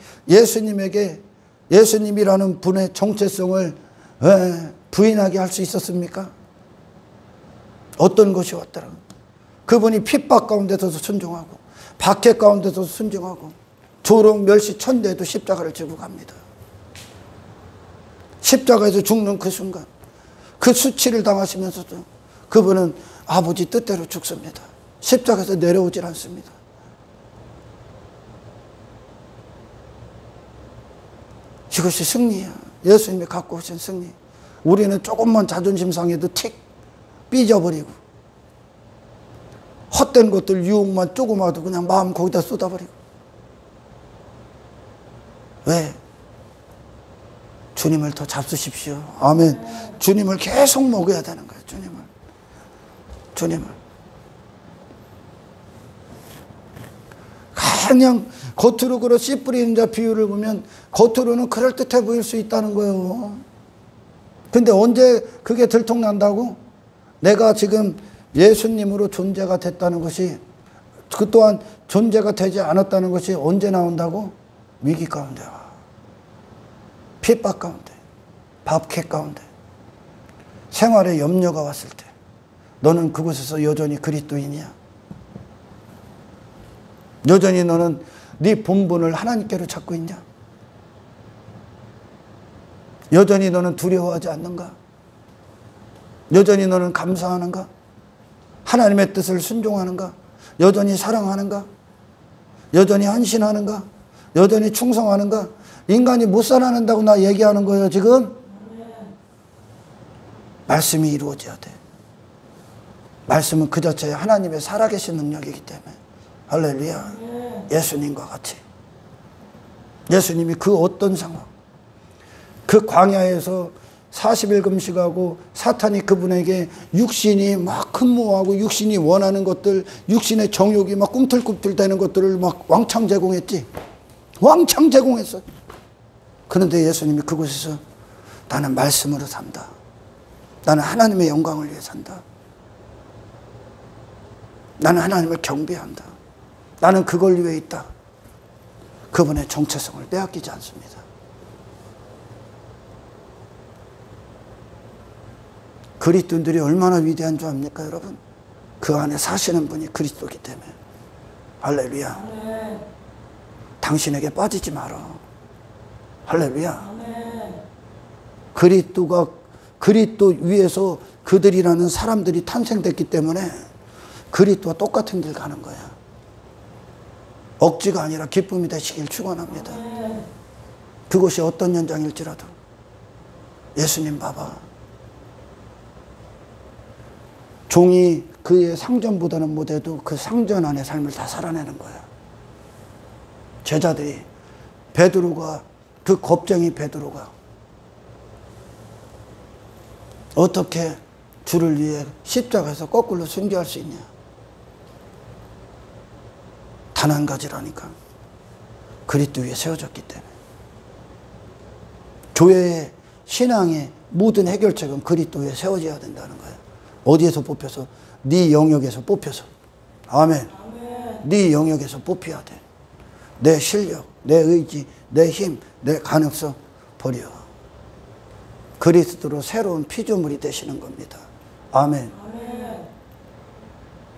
예수님이라는 분의 정체성을 부인하게 할 수 있었습니까? 어떤 것이 왔더라. 그분이 핍박 가운데서도 순종하고 박해 가운데서도 순종하고 조롱 멸시 천대에도 십자가를 지고 갑니다. 십자가에서 죽는 그 순간 그 수치를 당하시면서도 그분은 아버지 뜻대로 죽습니다. 십자가에서 내려오질 않습니다. 이것이 승리야. 예수님이 갖고 오신 승리. 우리는 조금만 자존심 상해도 틱 삐져버리고 헛된 것들 유혹만 조금마도 그냥 마음 거기다 쏟아버리고. 왜? 주님을 더 잡수십시오. 아멘. 주님을 계속 먹어야 되는 거예요. 주님을. 그냥 겉으로 그런 씨 뿌리는 자 비유를 보면 겉으로는 그럴듯해 보일 수 있다는 거예요. 근데 언제 그게 들통난다고? 내가 지금 예수님으로 존재가 됐다는 것이, 그 또한 존재가 되지 않았다는 것이 언제 나온다고? 위기 가운데, 핍박 가운데, 박해 가운데, 생활에 염려가 왔을 때 너는 그곳에서 여전히 그리스도인이야? 여전히 너는 네 본분을 하나님께로 찾고 있냐? 여전히 너는 두려워하지 않는가? 여전히 너는 감사하는가? 하나님의 뜻을 순종하는가? 여전히 사랑하는가? 여전히 헌신하는가? 여전히 충성하는가? 인간이 못 살아낸다고 나 얘기하는 거예요 지금? 말씀이 이루어져야 돼. 말씀은 그 자체에 하나님의 살아계신 능력이기 때문에. 할렐루야. 예수님과 같이. 예수님이 그 어떤 상황, 그 광야에서 40일 금식하고 사탄이 그분에게 육신이 막 흠모하고 육신이 원하는 것들, 육신의 정욕이 막 꿈틀꿈틀 대는 것들을 막 왕창 제공했지. 왕창 제공했어. 그런데 예수님이 그곳에서 나는 말씀으로 산다. 나는 하나님의 영광을 위해 산다. 나는 하나님을 경배한다. 나는 그걸 위해 있다. 그분의 정체성을 빼앗기지 않습니다. 그리스도인들이 얼마나 위대한 줄 압니까 여러분? 그 안에 사시는 분이 그리스도이기 때문에. 할렐루야. 아멘. 당신에게 빠지지 마라. 할렐루야. 아멘. 그리스도 위에서 그들이라는 사람들이 탄생됐기 때문에 그리스도와 똑같은 길 가는 거야. 억지가 아니라 기쁨이 되시길 축원합니다. 아멘. 그것이 어떤 현장일지라도 예수님 봐봐. 종이 그의 상전보다는 못해도 그 상전 안의 삶을 다 살아내는 거야. 제자들이, 베드로가, 그 겁쟁이 베드로가 어떻게 주를 위해 십자가에서 거꾸로 순교할 수 있냐? 단 한 가지라니까. 그리스도 위에 세워졌기 때문에. 교회의 신앙의 모든 해결책은 그리스도 위에 세워져야 된다는 거야. 어디에서 뽑혀서? 네 영역에서 뽑혀서. 아멘. 네 영역에서 뽑혀야 돼. 내 실력, 내 의지, 내 힘, 내 가능성 버려. 그리스도로 새로운 피조물이 되시는 겁니다. 아멘.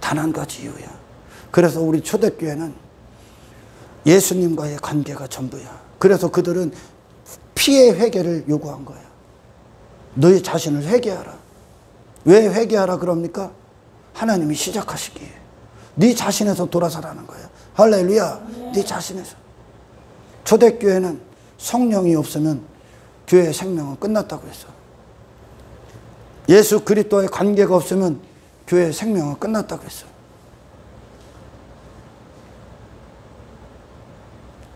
단 한 가지 이유야. 그래서 우리 초대교회는 예수님과의 관계가 전부야. 그래서 그들은 피의 회개를 요구한 거야. 너희 자신을 회개하라. 왜 회개하라 그럽니까? 하나님이 시작하시기에. 네 자신에서 돌아서라는 거야. 할렐루야. 네 자신에서. 초대교회는 성령이 없으면 교회의 생명은 끝났다고 했어. 예수 그리스도의 관계가 없으면 교회의 생명은 끝났다고 했어.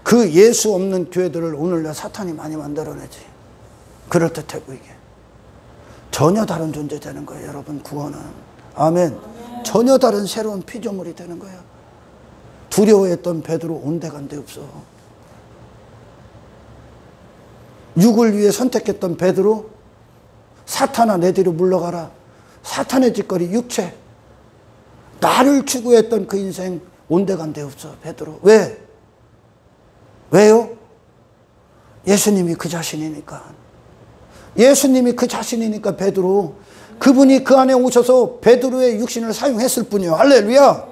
그 예수 없는 교회들을 오늘날 사탄이 많이 만들어내지. 그럴듯해 보이게. 전혀 다른 존재 되는 거예요, 여러분. 구원은. 아멘. 전혀 다른 새로운 피조물이 되는 거야. 두려워했던 베드로 온데간데 없어. 육을 위해 선택했던 베드로, 사탄아 내 뒤로 물러가라. 사탄의 짓거리 육체. 나를 추구했던 그 인생 온데간데 없어 베드로. 왜? 왜요? 예수님이 그 자신이니까. 예수님이 그 자신이니까 베드로. 그분이 그 안에 오셔서 베드로의 육신을 사용했을 뿐이요. 할렐루야.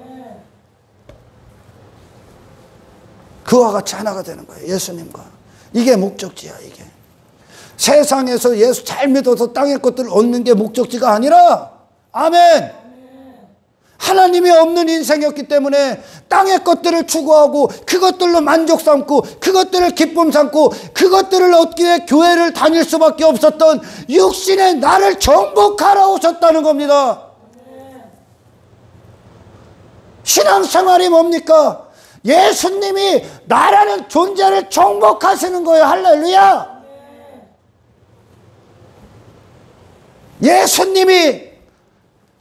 그와 같이 하나가 되는 거예요. 예수님과. 이게 목적지야. 이게 세상에서 예수 잘 믿어서 땅의 것들을 얻는 게 목적지가 아니라, 아멘, 하나님이 없는 인생이었기 때문에 땅의 것들을 추구하고 그것들로 만족 삼고 그것들을 기쁨 삼고 그것들을 얻기 위해 교회를 다닐 수밖에 없었던 육신의 나를 정복하러 오셨다는 겁니다. 신앙생활이 뭡니까? 예수님이 나라는 존재를 정복하시는 거예요. 할렐루야. 예수님이,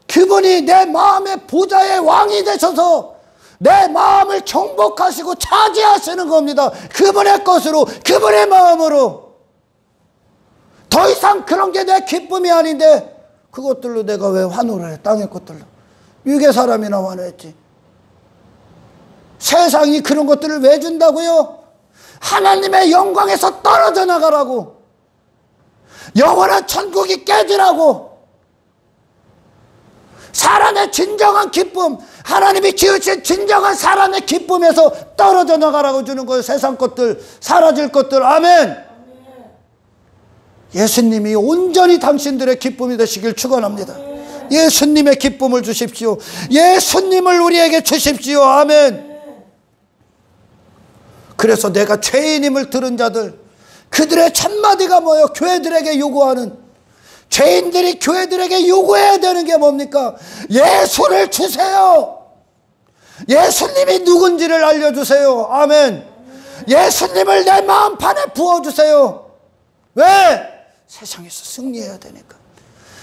그분이 내 마음의 보좌의 왕이 되셔서 내 마음을 정복하시고 차지하시는 겁니다. 그분의 것으로, 그분의 마음으로. 더 이상 그런 게 내 기쁨이 아닌데 그것들로 내가 왜 환호를 해? 땅의 것들로. 유괴 사람이나 환호했지. 세상이 그런 것들을 왜 준다고요? 하나님의 영광에서 떨어져 나가라고. 영원한 천국이 깨지라고. 사람의 진정한 기쁨, 하나님이 지으신 진정한 사람의 기쁨에서 떨어져 나가라고 주는 거예요. 세상 것들, 사라질 것들. 아멘. 예수님이 온전히 당신들의 기쁨이 되시길 축원합니다. 예수님의 기쁨을 주십시오. 예수님을 우리에게 주십시오. 아멘. 그래서 내가 죄인임을 들은 자들, 그들의 첫마디가 뭐예요? 교회들에게 요구하는, 죄인들이 교회들에게 요구해야 되는 게 뭡니까? 예수를 주세요. 예수님이 누군지를 알려주세요. 아멘. 예수님을 내 마음판에 부어주세요. 왜? 세상에서 승리해야 되니까.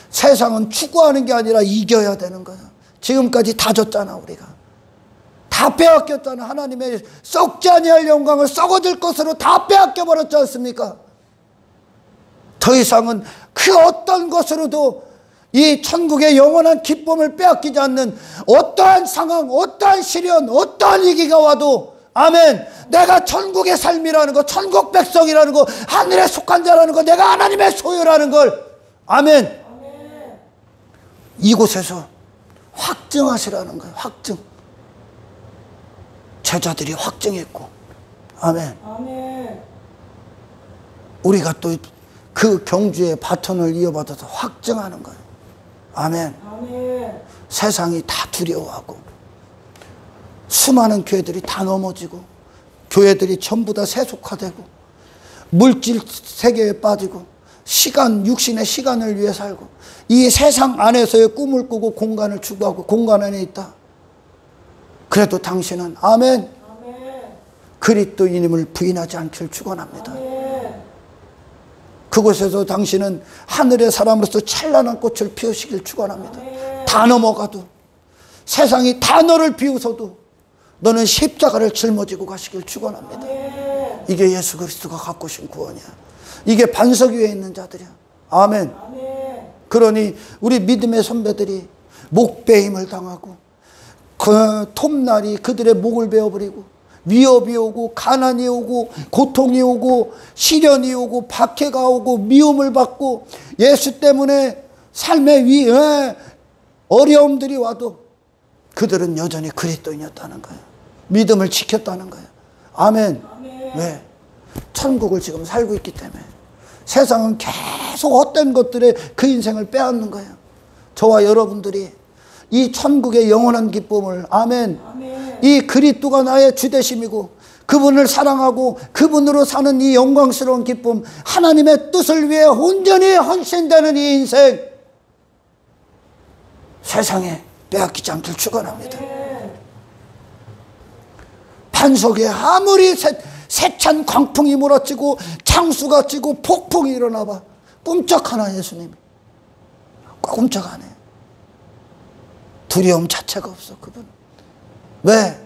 세상은 추구하는 게 아니라 이겨야 되는 거야. 지금까지 다 줬잖아. 우리가 다 빼앗겼잖아. 하나님의 썩지 아니할 영광을 썩어질 것으로 다 빼앗겨 버렸지 않습니까? 더 이상은 그 어떤 것으로도 이 천국의 영원한 기쁨을 빼앗기지 않는 어떠한 상황, 어떠한 시련, 어떠한 위기가 와도, 아멘, 내가 천국의 삶이라는 거, 천국 백성이라는 거, 하늘에 속한 자라는 거, 내가 하나님의 소유라는 걸, 아멘, 이곳에서 확증하시라는 거예요. 확증. 제자들이 확증했고, 아멘. 우리가 또 그 경주의 바톤을 이어받아서 확증하는 거예요. 아멘. 세상이 다 두려워하고 수많은 교회들이 다 넘어지고 교회들이 전부 다 세속화되고 물질 세계에 빠지고 시간, 육신의 시간을 위해 살고 이 세상 안에서의 꿈을 꾸고 공간을 추구하고 공간 안에 있다. 그래도 당신은, 아멘, 그리스도인임을 부인하지 않기를 축원합니다. 그곳에서 당신은 하늘의 사람으로서 찬란한 꽃을 피우시길 축원합니다. 다 넘어가도, 세상이 다 너를 비웃어도 너는 십자가를 짊어지고 가시길 축원합니다. 이게 예수 그리스도가 갖고 오신 구원이야. 이게 반석 위에 있는 자들이야. 아멘. 그러니 우리 믿음의 선배들이 목베임을 당하고 그 톱날이 그들의 목을 베어버리고 위협이 오고 가난이 오고 고통이 오고 시련이 오고 박해가 오고 미움을 받고 예수 때문에 삶의 어려움들이 와도 그들은 여전히 그리스도인이었다는 거예요. 믿음을 지켰다는 거예요. 아멘. 왜? 천국을 지금 살고 있기 때문에. 세상은 계속 헛된 것들에 그 인생을 빼앗는 거예요. 저와 여러분들이 이 천국의 영원한 기쁨을, 아멘, 이 그리스도가 나의 주되심이고 그분을 사랑하고 그분으로 사는 이 영광스러운 기쁨, 하나님의 뜻을 위해 온전히 헌신되는 이 인생, 세상에 빼앗기지 않길 축원합니다. 반석에 아무리 세찬 광풍이 몰아치고 창수가 치고 폭풍이 일어나봐 꼼짝하나 예수님이 꼼짝 안 해. 두려움 자체가 없어 그분. 왜?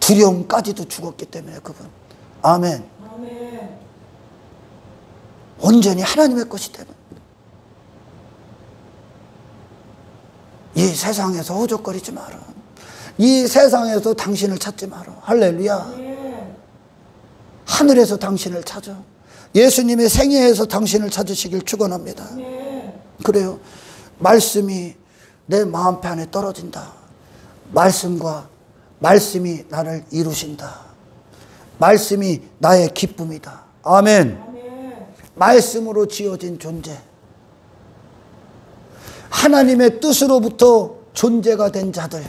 두려움까지도 죽었기 때문에 그분. 아멘. 온전히 하나님의 것이 되는. 이 세상에서 허적거리지 마라. 이 세상에서 당신을 찾지 마라. 할렐루야. 하늘에서 당신을 찾아. 예수님의 생애에서 당신을 찾으시길 축원합니다. 그래요. 말씀이 내 마음 편에 떨어진다. 말씀이 나를 이루신다. 말씀이 나의 기쁨이다. 아멘. 말씀으로 지어진 존재. 하나님의 뜻으로부터 존재가 된 자들.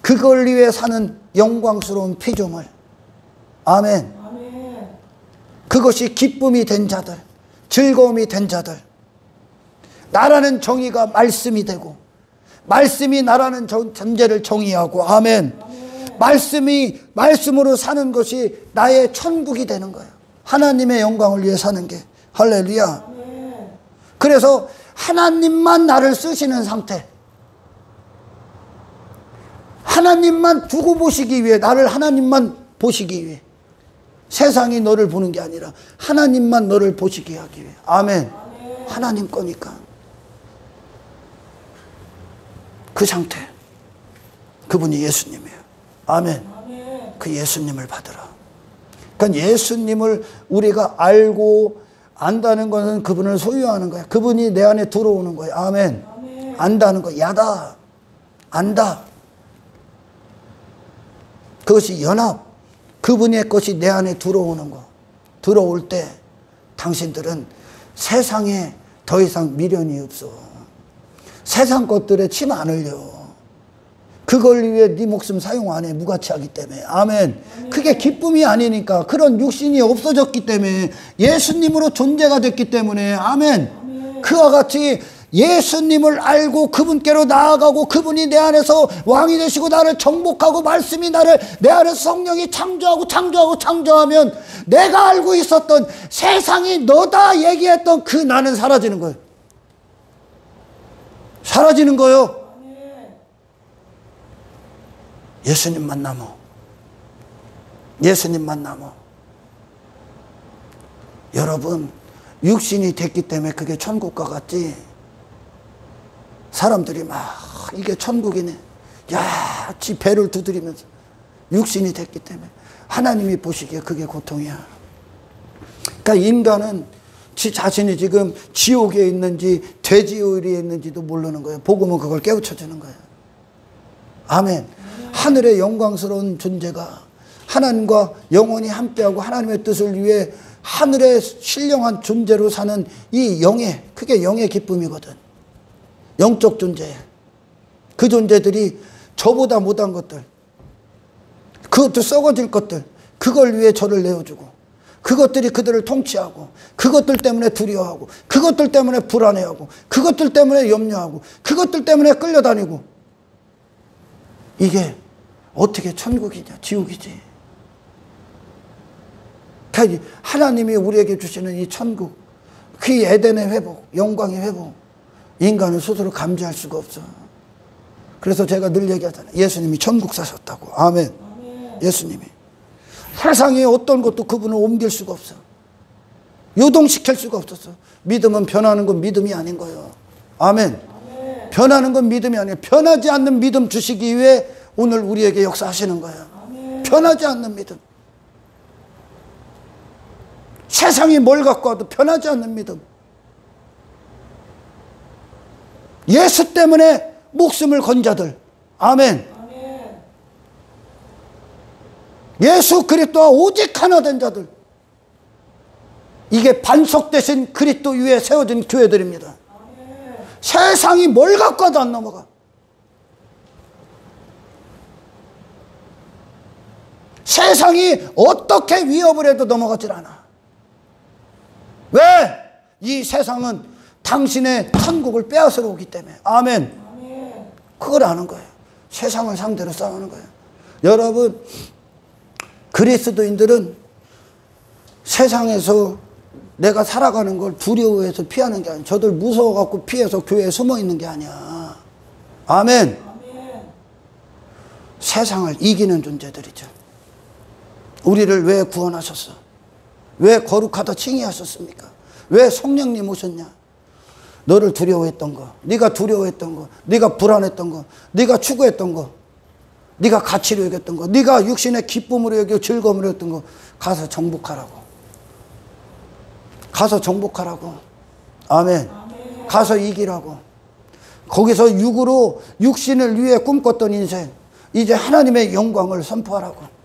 그걸 위해 사는 영광스러운 피조물. 아멘. 그것이 기쁨이 된 자들, 즐거움이 된 자들. 나라는 정의가 말씀이 되고, 말씀이 나라는 존재를 정의하고, 아멘. 말씀으로 사는 것이 나의 천국이 되는 거예요. 하나님의 영광을 위해 사는 게. 할렐루야. 그래서 하나님만 나를 쓰시는 상태. 하나님만 두고 보시기 위해, 나를 하나님만 보시기 위해. 세상이 너를 보는 게 아니라 하나님만 너를 보시게 하기 위해. 아멘. 하나님 거니까. 그 상태. 그분이 예수님이에요. 아멘. 그 예수님을 받으라. 그러니까 예수님을 우리가 알고 안다는 것은 그분을 소유하는 거야. 그분이 내 안에 들어오는 거야. 아멘. 안다는 거. 야다. 안다. 그것이 연합. 그분의 것이 내 안에 들어오는 거. 들어올 때 당신들은 세상에 더 이상 미련이 없어. 세상 것들에 침 안 흘려. 그걸 위해 네 목숨 사용 안 해. 무가치하기 때문에. 아멘. 그게 기쁨이 아니니까. 그런 육신이 없어졌기 때문에. 예수님으로 존재가 됐기 때문에. 아멘. 그와 같이 예수님을 알고 그분께로 나아가고 그분이 내 안에서 왕이 되시고 나를 정복하고 말씀이 나를 내 안에서 성령이 창조하면 내가 알고 있었던 세상이 너다 얘기했던 그 나는 사라지는 거예요. 사라지는 거예요. 예수님만 남아. 예수님만 남아. 여러분, 육신이 됐기 때문에 그게 천국과 같지. 사람들이 막 이게 천국이네. 야, 지 배를 두드리면서 육신이 됐기 때문에 하나님이 보시기에 그게 고통이야. 그러니까 인간은 지 자신이 지금 지옥에 있는지 돼지우리에 있는지도 모르는 거예요. 복음은 그걸 깨우쳐주는 거예요. 아멘. 하늘의 영광스러운 존재가 하나님과 영원히 함께하고 하나님의 뜻을 위해 하늘의 신령한 존재로 사는 이 영의, 그게 영의 기쁨이거든. 영적 존재. 그 존재들이 저보다 못한 것들, 그것도 썩어질 것들, 그걸 위해 저를 내어주고, 그것들이 그들을 통치하고, 그것들 때문에 두려워하고, 그것들 때문에 불안해하고, 그것들 때문에 염려하고, 그것들 때문에 끌려다니고. 이게 어떻게 천국이냐? 지옥이지. 그러니까 하나님이 우리에게 주시는 이 천국, 그 에덴의 회복, 영광의 회복, 인간은 스스로 감지할 수가 없어. 그래서 제가 늘 얘기하잖아요. 예수님이 천국 사셨다고. 아멘. 예수님이. 세상에 어떤 것도 그분을 옮길 수가 없어. 요동시킬 수가 없었어. 믿음은 변하는 건 믿음이 아닌 거예요. 아멘. 변하는 건 믿음이 아니에요. 변하지 않는 믿음 주시기 위해 오늘 우리에게 역사하시는 거예요. 변하지 않는 믿음. 세상이 뭘 갖고 와도 변하지 않는 믿음. 예수 때문에 목숨을 건 자들. 아멘. 예수 그리스도와 오직 하나 된 자들. 이게 반석 대신 그리스도 위에 세워진 교회들입니다. 세상이 뭘 갖고 와도 안 넘어가. 세상이 어떻게 위협을 해도 넘어가질 않아. 왜? 이 세상은 당신의 천국을 빼앗으러 오기 때문에. 아멘. 그걸 아는 거예요. 세상을 상대로 싸우는 거예요. 여러분, 그리스도인들은 세상에서 내가 살아가는 걸 두려워해서 피하는 게 아니야. 저들 무서워갖고 피해서 교회에 숨어 있는 게 아니야. 아멘. 세상을 이기는 존재들이죠. 우리를 왜 구원하셨어? 왜 거룩하다 칭의하셨습니까? 왜 성령님 오셨냐? 너를 두려워했던 거, 네가 두려워했던 거, 네가 불안했던 거, 네가 추구했던 거, 네가 가치로 여겼던 거, 네가 육신의 기쁨으로 여기고 즐거움으로 여겼던 거 가서 정복하라고. 가서 정복하라고. 아멘. 가서 이기라고. 거기서 육으로 육신을 위해 꿈꿨던 인생, 이제 하나님의 영광을 선포하라고.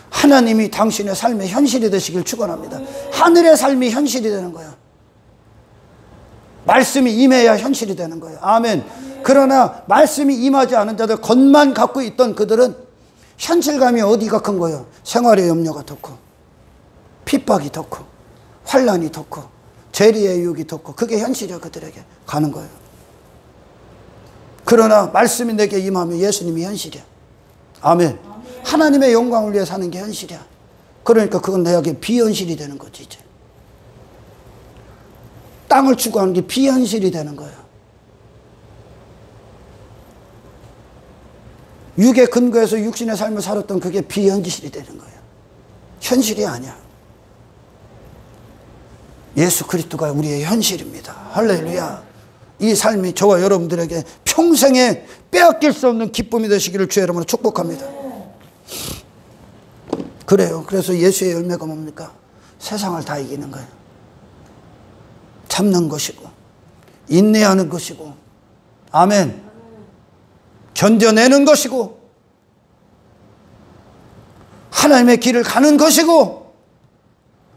하나님이 당신의 삶의 현실이 되시길 축원합니다. 하늘의 삶이 현실이 되는 거야. 말씀이 임해야 현실이 되는 거예요. 아멘. 그러나 말씀이 임하지 않은 자들, 겉만 갖고 있던 그들은 현실감이 어디가 큰 거예요? 생활의 염려가 더 커, 핍박이 더 커, 환란이 더 커, 재리의 유혹이 더 커. 그게 현실이야. 그들에게 가는 거예요. 그러나 말씀이 내게 임하면 예수님이 현실이야. 아멘. 하나님의 영광을 위해 사는 게 현실이야. 그러니까 그건 내게 비현실이 되는 거지. 이제 땅을 추구하는 게 비현실이 되는 거예요. 육의 근거에서 육신의 삶을 살았던 그게 비현실이 되는 거예요. 현실이 아니야. 예수 그리스도가 우리의 현실입니다. 할렐루야. 이 삶이 저와 여러분들에게 평생에 빼앗길 수 없는 기쁨이 되시기를 주의 이름으로 축복합니다. 그래요. 그래서 예수의 열매가 뭡니까? 세상을 다 이기는 거예요. 참는 것이고, 인내하는 것이고, 아멘. 견뎌내는 것이고, 하나님의 길을 가는 것이고,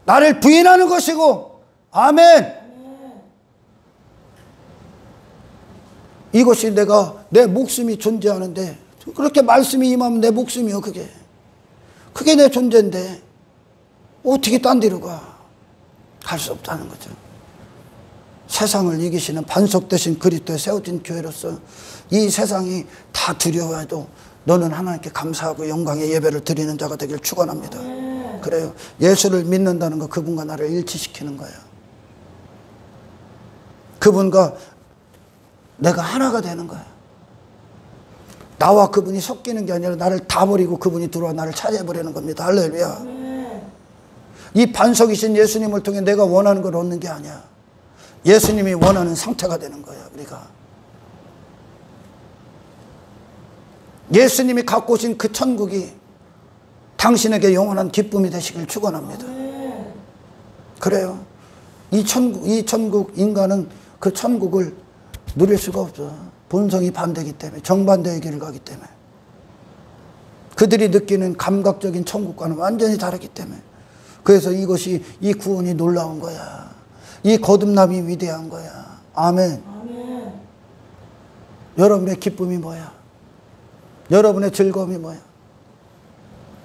나를 부인하는 것이고, 아멘. 이것이 내 목숨이 존재하는데, 그렇게 말씀이 임하면 내 목숨이요. 그게 내 존재인데 어떻게 딴 데로 가? 갈 수 없다는 거죠. 세상을 이기시는 반석 되신 그리스도에 세워진 교회로서 이 세상이 다 두려워해도 너는 하나님께 감사하고 영광의 예배를 드리는 자가 되길 축원합니다. 그래요. 예수를 믿는다는 거, 그분과 나를 일치시키는 거예요. 그분과 내가 하나가 되는 거예요. 나와 그분이 섞이는 게 아니라 나를 다 버리고 그분이 들어와 나를 차지해버리는 겁니다. 할렐루야. 이 반석이신 예수님을 통해 내가 원하는 걸 얻는 게 아니야. 예수님이 원하는 상태가 되는 거야. 우리가 예수님이 갖고 오신 그 천국이 당신에게 영원한 기쁨이 되시길 축원합니다. 그래요. 이 천국 인간은 그 천국을 누릴 수가 없어. 본성이 반대이기 때문에, 정반대의 길을 가기 때문에, 그들이 느끼는 감각적인 천국과는 완전히 다르기 때문에, 그래서 이것이, 이 구원이 놀라운 거야. 이 거듭남이 위대한 거야. 아멘. 아멘. 여러분의 기쁨이 뭐야? 여러분의 즐거움이 뭐야?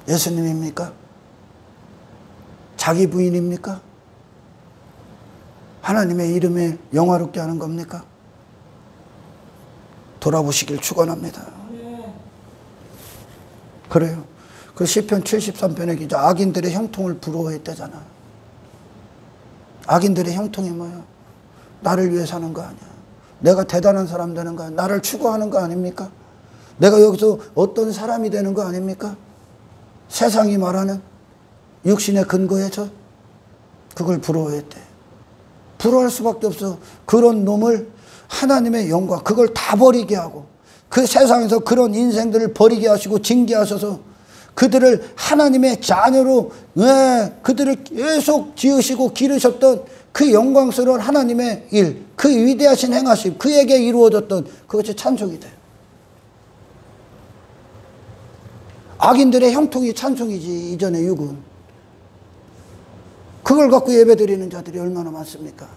예수님입니까? 자기 부인입니까? 하나님의 이름에 영화롭게 하는 겁니까? 돌아보시길 축원합니다. 그래요. 그 시편 73편에 기자 악인들의 형통을 부러워했다잖아. 악인들의 형통이 뭐예요? 나를 위해 사는 거 아니야. 내가 대단한 사람 되는 거 아니야. 나를 추구하는 거 아닙니까? 내가 여기서 어떤 사람이 되는 거 아닙니까? 세상이 말하는 육신의 근거에서 그걸 부러워했대. 부러워할 수밖에 없어. 그런 놈을 하나님의 영광, 그걸 다 버리게 하고, 그 세상에서 그런 인생들을 버리게 하시고 징계하셔서 그들을 하나님의 자녀로, 그들을 계속 지으시고 기르셨던 그 영광스러운 하나님의 일, 그 위대하신 행하심, 그에게 이루어졌던 그것이 찬송이 돼요. 악인들의 형통이 찬송이지, 이전의 육은. 그걸 갖고 예배드리는 자들이 얼마나 많습니까?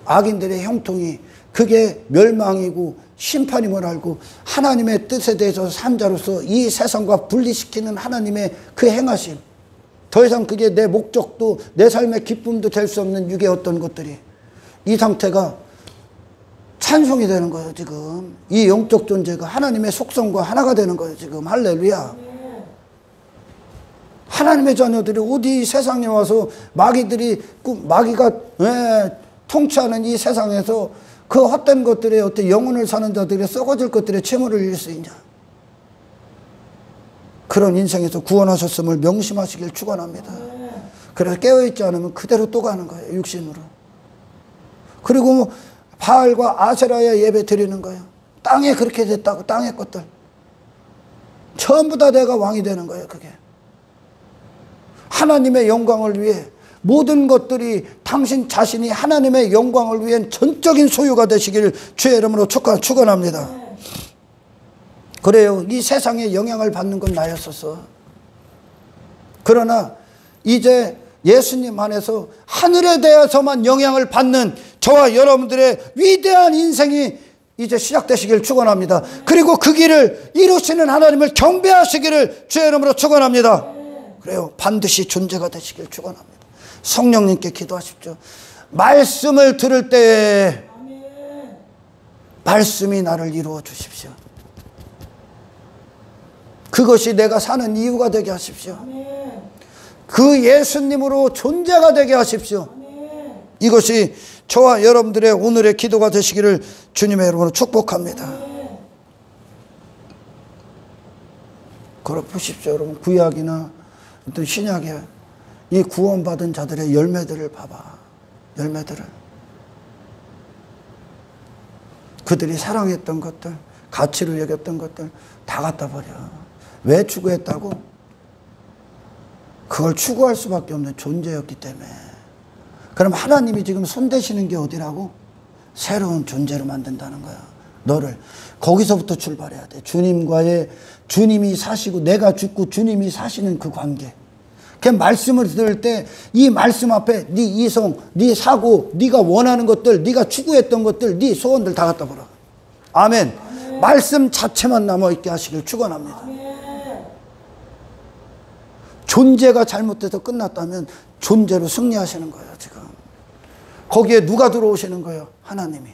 악인들의 형통이, 그게 멸망이고 심판임을 알고 하나님의 뜻에 대해서 산 자로서 이 세상과 분리시키는 하나님의 그 행하심, 더 이상 그게 내 목적도 내 삶의 기쁨도 될 수 없는 육의 어떤 것들이, 이 상태가 찬송이 되는 거예요. 지금 이 영적 존재가 하나님의 속성과 하나가 되는 거예요. 지금 할렐루야. 하나님의 자녀들이 어디 세상에 와서 마귀가 통치하는 이 세상에서 그 헛된 것들에 어떤 영혼을 사는 자들이 썩어질 것들에 채무를 잃을 수 있냐. 그런 인생에서 구원하셨음을 명심하시길 축원합니다. 그래서 깨어있지 않으면 그대로 또 가는 거예요. 육신으로. 그리고 뭐 바알과 아세라에 예배 드리는 거예요. 땅에 그렇게 됐다고. 땅의 것들 전부 다 내가 왕이 되는 거예요. 그게 하나님의 영광을 위해 모든 것들이 당신 자신이 하나님의 영광을 위한 전적인 소유가 되시기를 주의 이름으로 축원합니다. 그래요. 이 세상에 영향을 받는 건 나였었어. 그러나 이제 예수님 안에서 하늘에 대해서만 영향을 받는 저와 여러분들의 위대한 인생이 이제 시작되시길 축원합니다. 그리고 그 길을 이루시는 하나님을 경배하시기를 주의 이름으로 축원합니다. 그래요. 반드시 존재가 되시길 축원합니다. 성령님께 기도하십시오. 말씀을 들을 때에 말씀이 나를 이루어 주십시오. 그것이 내가 사는 이유가 되게 하십시오. 그 예수님으로 존재가 되게 하십시오. 이것이 저와 여러분들의 오늘의 기도가 되시기를 주님의 이름으로 축복합니다. 그걸 보십시오. 여러분 구약이나 어떤 신약에 이 구원받은 자들의 열매들을 봐봐. 열매들을 그들이 사랑했던 것들, 가치로 여겼던 것들 다 갖다 버려. 왜 추구했다고? 그걸 추구할 수밖에 없는 존재였기 때문에. 그럼 하나님이 지금 손대시는 게 어디라고? 새로운 존재로 만든다는 거야. 너를 거기서부터 출발해야 돼. 주님과의, 주님이 사시고 내가 죽고 주님이 사시는 그 관계. 그 말씀을 들을 때 이 말씀 앞에 네 이성, 네 사고, 네가 원하는 것들, 네가 추구했던 것들, 네 소원들 다 갖다 버려. 아멘. 아멘. 말씀 자체만 남아있게 하시길 축원합니다. 아멘. 존재가 잘못돼서 끝났다면 존재로 승리하시는 거예요. 지금 거기에 누가 들어오시는 거예요? 하나님이.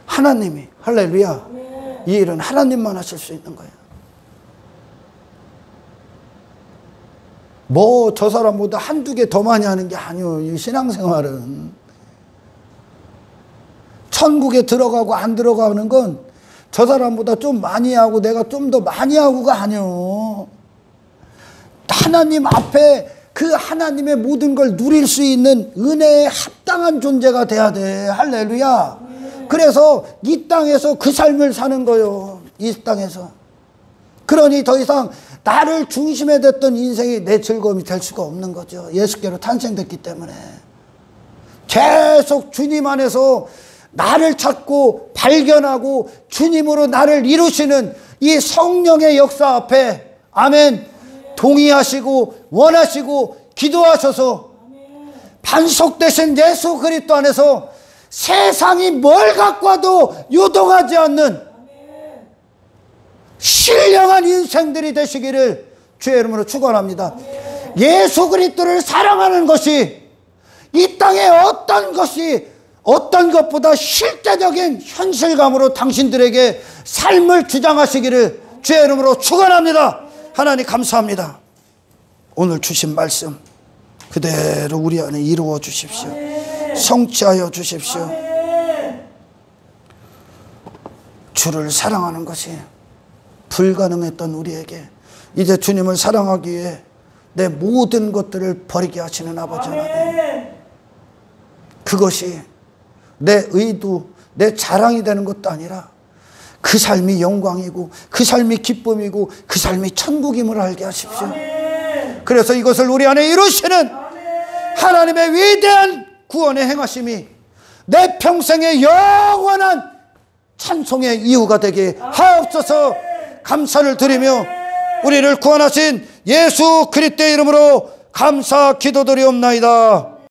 하나님이. 할렐루야. 아멘. 이 일은 하나님만 하실 수 있는 거예요. 뭐 저 사람보다 한두 개 더 많이 하는 게 아니에요. 이 신앙생활은 천국에 들어가고 안 들어가는 건 저 사람보다 좀 많이 하고 내가 좀 더 많이 하고가 아니에요. 하나님 앞에 그 하나님의 모든 걸 누릴 수 있는 은혜에 합당한 존재가 돼야 돼. 할렐루야. 그래서 이 땅에서 그 삶을 사는 거예요. 이 땅에서. 그러니 더 이상 나를 중심에 뒀던 인생이 내 즐거움이 될 수가 없는 거죠. 예수께로 탄생됐기 때문에. 계속 주님 안에서 나를 찾고 발견하고 주님으로 나를 이루시는 이 성령의 역사 앞에 아멘 동의하시고 원하시고 기도하셔서 반석되신 예수 그리스도 안에서 세상이 뭘 갖고 와도 요동하지 않는 신령한 인생들이 되시기를 주의 이름으로 축원합니다. 예수 그리스도를 사랑하는 것이 이 땅에 어떤 것보다 실제적인 현실감으로 당신들에게 삶을 주장하시기를 주의 이름으로 축원합니다. 하나님 감사합니다. 오늘 주신 말씀 그대로 우리 안에 이루어 주십시오. 성취하여 주십시오. 주를 사랑하는 것이 불가능했던 우리에게 이제 주님을 사랑하기 위해 내 모든 것들을 버리게 하시는 아버지 하나님, 그것이 내 의도, 내 자랑이 되는 것도 아니라 그 삶이 영광이고 그 삶이 기쁨이고 그 삶이 천국임을 알게 하십시오. 그래서 이것을 우리 안에 이루시는 하나님의 위대한 구원의 행하심이 내 평생의 영원한 찬송의 이유가 되게 하옵소서. 감사를 드리며 우리를 구원하신 예수 그리스도의 이름으로 감사 기도드리옵나이다.